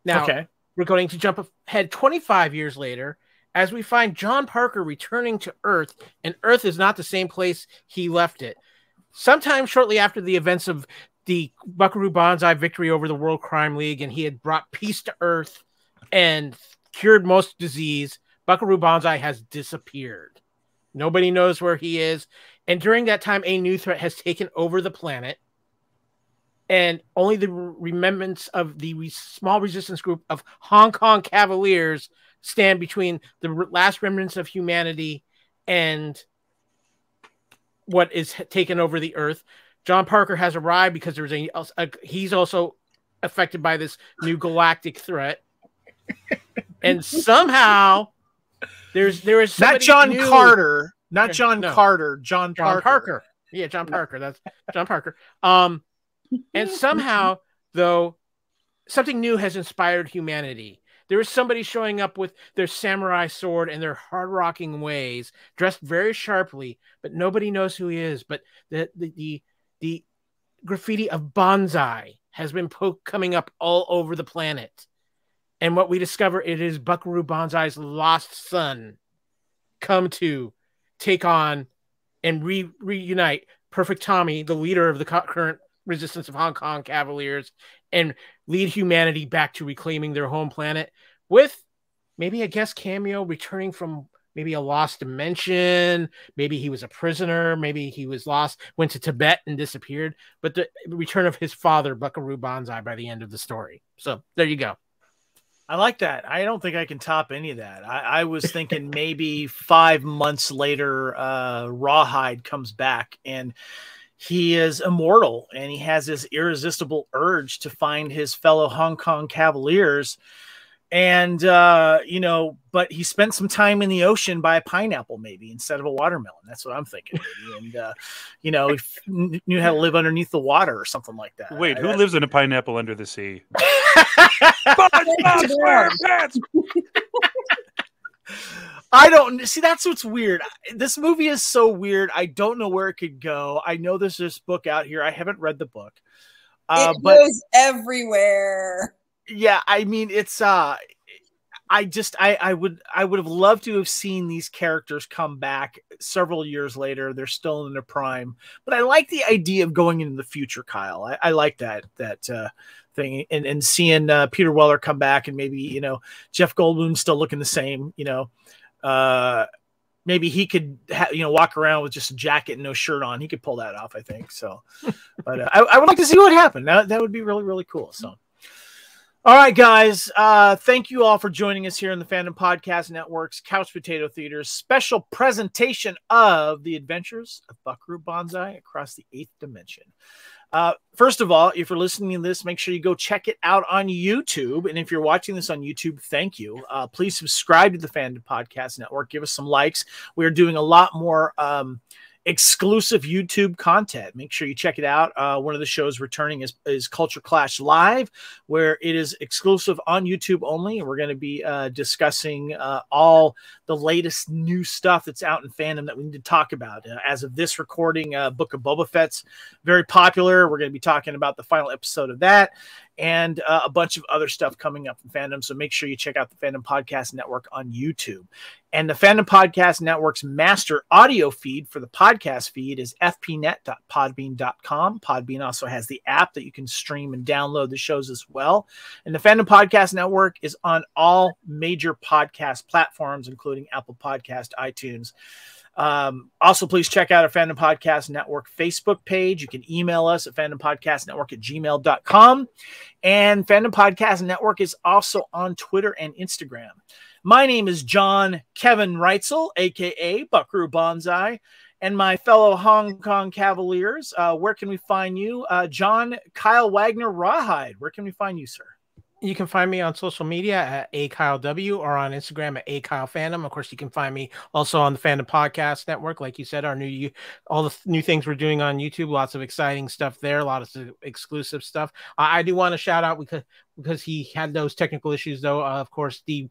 Now, Okay. we're going to jump ahead 25 years later as we find John Parker returning to Earth, and Earth is not the same place he left it. Sometime shortly after the events of the Buckaroo Banzai victory over the World Crime League, and he had brought peace to Earth and cured most disease, Buckaroo Banzai has disappeared. Nobody knows where he is. And during that time, a new threat has taken over the planet. And only the remembrance of the small resistance group of Hong Kong Cavaliers stand between the last remnants of humanity and what is taken over the Earth. John Parker has arrived because there's he's also affected by this new galactic threat. And somehow there is Not John new. Carter, not John No. Carter, John Parker. Yeah, John Parker. That's John Parker. And somehow, though, something new has inspired humanity. There is somebody showing up with their samurai sword and their hard-rocking ways, dressed very sharply, but nobody knows who he is. But the graffiti of Bonsai has been coming up all over the planet. And what we discover, it is Buckaroo Banzai's lost son come to take on and reunite Perfect Tommy, the leader of the current resistance of Hong Kong Cavaliers, and lead humanity back to reclaiming their home planet, with maybe a guest cameo returning from maybe a lost dimension. Maybe he was a prisoner. Maybe he was lost, went to Tibet and disappeared. But the return of his father, Buckaroo Banzai, by the end of the story. So there you go. I like that. I don't think I can top any of that. I was thinking maybe 5 months later, Rawhide comes back and he is immortal and he has this irresistible urge to find his fellow Hong Kong Cavaliers. And, you know, but he spent some time in the ocean by a pineapple, maybe instead of a watermelon. That's what I'm thinking. Maybe. And, you know, he knew how to live underneath the water or something like that. Wait, who lives in a pineapple under the sea? I don't see. That's what's weird. This movie is so weird. I don't know where it could go. I know there's this book out here. I haven't read the book. It goes everywhere. Yeah, I mean, it's I would have loved to have seen these characters come back several years later. They're still in their prime, but I like the idea of going into the future, Kyle. I like that thing, and seeing Peter Weller come back, and maybe, you know, Jeff Goldblum still looking the same, you know. Maybe he could, you know, walk around with just a jacket and no shirt on. He could pull that off, I think. So, but I would like to see what happened. That would be really, really cool. So, all right, guys. Thank you all for joining us here in the Fandom Podcast Network's Couch Potato Theater's special presentation of the adventures of Buckaroo Banzai across the 8th dimension. First of all, if you're listening to this, make sure you go check it out on YouTube. And if you're watching this on YouTube, thank you. Please subscribe to the Fandom Podcast Network. Give us some likes. We're doing a lot more exclusive YouTube content. Make sure you check it out. One of the shows returning is Culture Clash Live, where it is exclusive on YouTube only. We're going to be discussing all the latest new stuff that's out in fandom that we need to talk about. As of this recording, Book of Boba Fett's very popular. We're going to be talking about the final episode of that, and a bunch of other stuff coming up in fandom. So make sure you check out the Fandom Podcast Network on YouTube. And the Fandom Podcast Network's master audio feed for the podcast feed is fpnet.podbean.com. Podbean also has the app that you can stream and download the shows as well. And the Fandom Podcast Network is on all major podcast platforms, including Apple Podcast, iTunes. Also, please check out our Fandom Podcast Network Facebook page. You can email us at fandompodcastnetwork@gmail.com. And Fandom Podcast Network is also on Twitter and Instagram. My name is John Kevin Reitzel, a.k.a. Buckaroo Banzai, and my fellow Hong Kong Cavaliers. Where can we find you? John Kyle Wagner Rawhide. Where can we find you, sir? You can find me on social media at @AKyleW or on Instagram at @AKyleFandom. Of course, you can find me also on the Fandom Podcast Network. Like you said, all the new things we're doing on YouTube, lots of exciting stuff there, a lot of exclusive stuff. I do want to shout out because he had those technical issues, though. Of course, the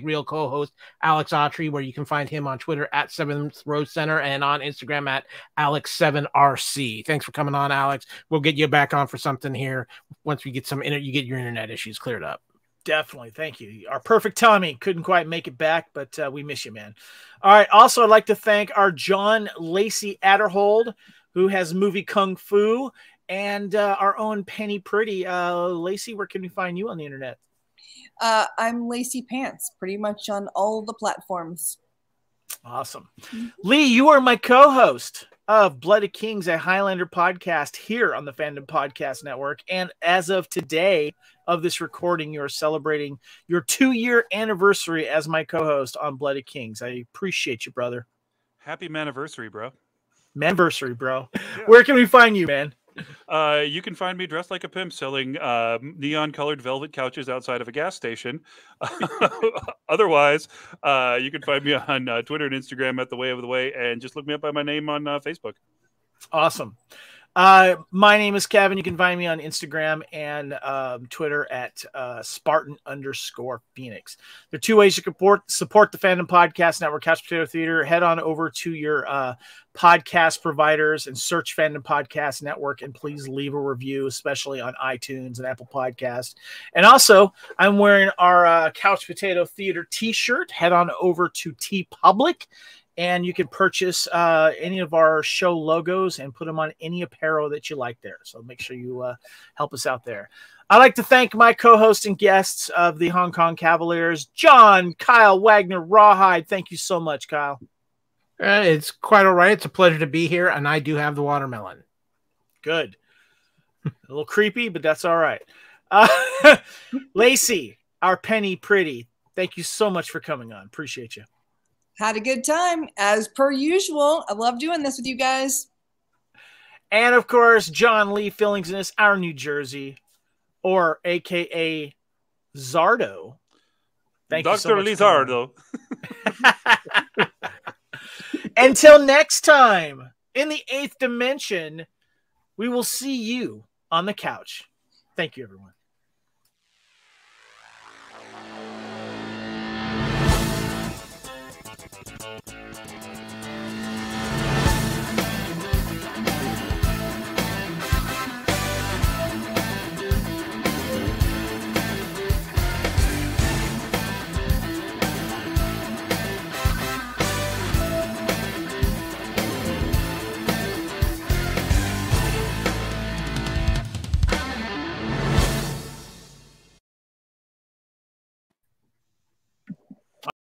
#real co-host Alex Autrey, where you can find him on Twitter at 7th Row Center and on Instagram at Alex7RC. Thanks for coming on, Alex. We'll get you back on for something here once we get you get your internet issues cleared up. Definitely. Thank you. Our perfect Tommy couldn't quite make it back, but we miss you, man. All right. Also, I'd like to thank our John Lacee Aderhold, who has movie Kung Fu, and our own Penny Pretty. Lacey, where can we find you on the internet? I'm Lacey Pants, pretty much on all the platforms. Awesome. Lee, you are my co-host of Blooded Kings, a Highlander podcast here on the Fandom Podcast Network. And as of today of this recording, you're celebrating your 2-year anniversary as my co-host on Blooded Kings. I appreciate you, brother. Happy maniversary, bro. Maniversary, bro. Yeah. Where can we find you, man? You can find me dressed like a pimp selling neon-colored velvet couches outside of a gas station. Otherwise, you can find me on Twitter and Instagram at The Way of the Way, and just look me up by my name on Facebook. Awesome. My name is Kevin. You can find me on Instagram and Twitter at Spartan_Phoenix. There are 2 ways you can support the Fandom Podcast Network, Couch Potato Theater. Head on over to your podcast providers and search Fandom Podcast Network, and please leave a review, especially on iTunes and Apple Podcasts. And also, I'm wearing our Couch Potato Theater t-shirt. Head on over to TeePublic, and you can purchase any of our show logos and put them on any apparel that you like there. So make sure you help us out there. I'd like to thank my co-hosts and guests of the Hong Kong Cavaliers, John Kyle Wagner Rawhide. Thank you so much, Kyle. It's quite all right. It's a pleasure to be here, and I do have the watermelon. Good. A little creepy, but that's all right. Lacey, our Penny Pretty, thank you so much for coming on. Appreciate you. Had a good time, as per usual. I love doing this with you guys. And, of course, Autrey Lee Fillingsness, our New Jersey, or a.k.a. Zardo. Thank you so Dr. much for coming Lizardo. on. Until next time, in the 8th dimension, we will see you on the couch. Thank you, everyone.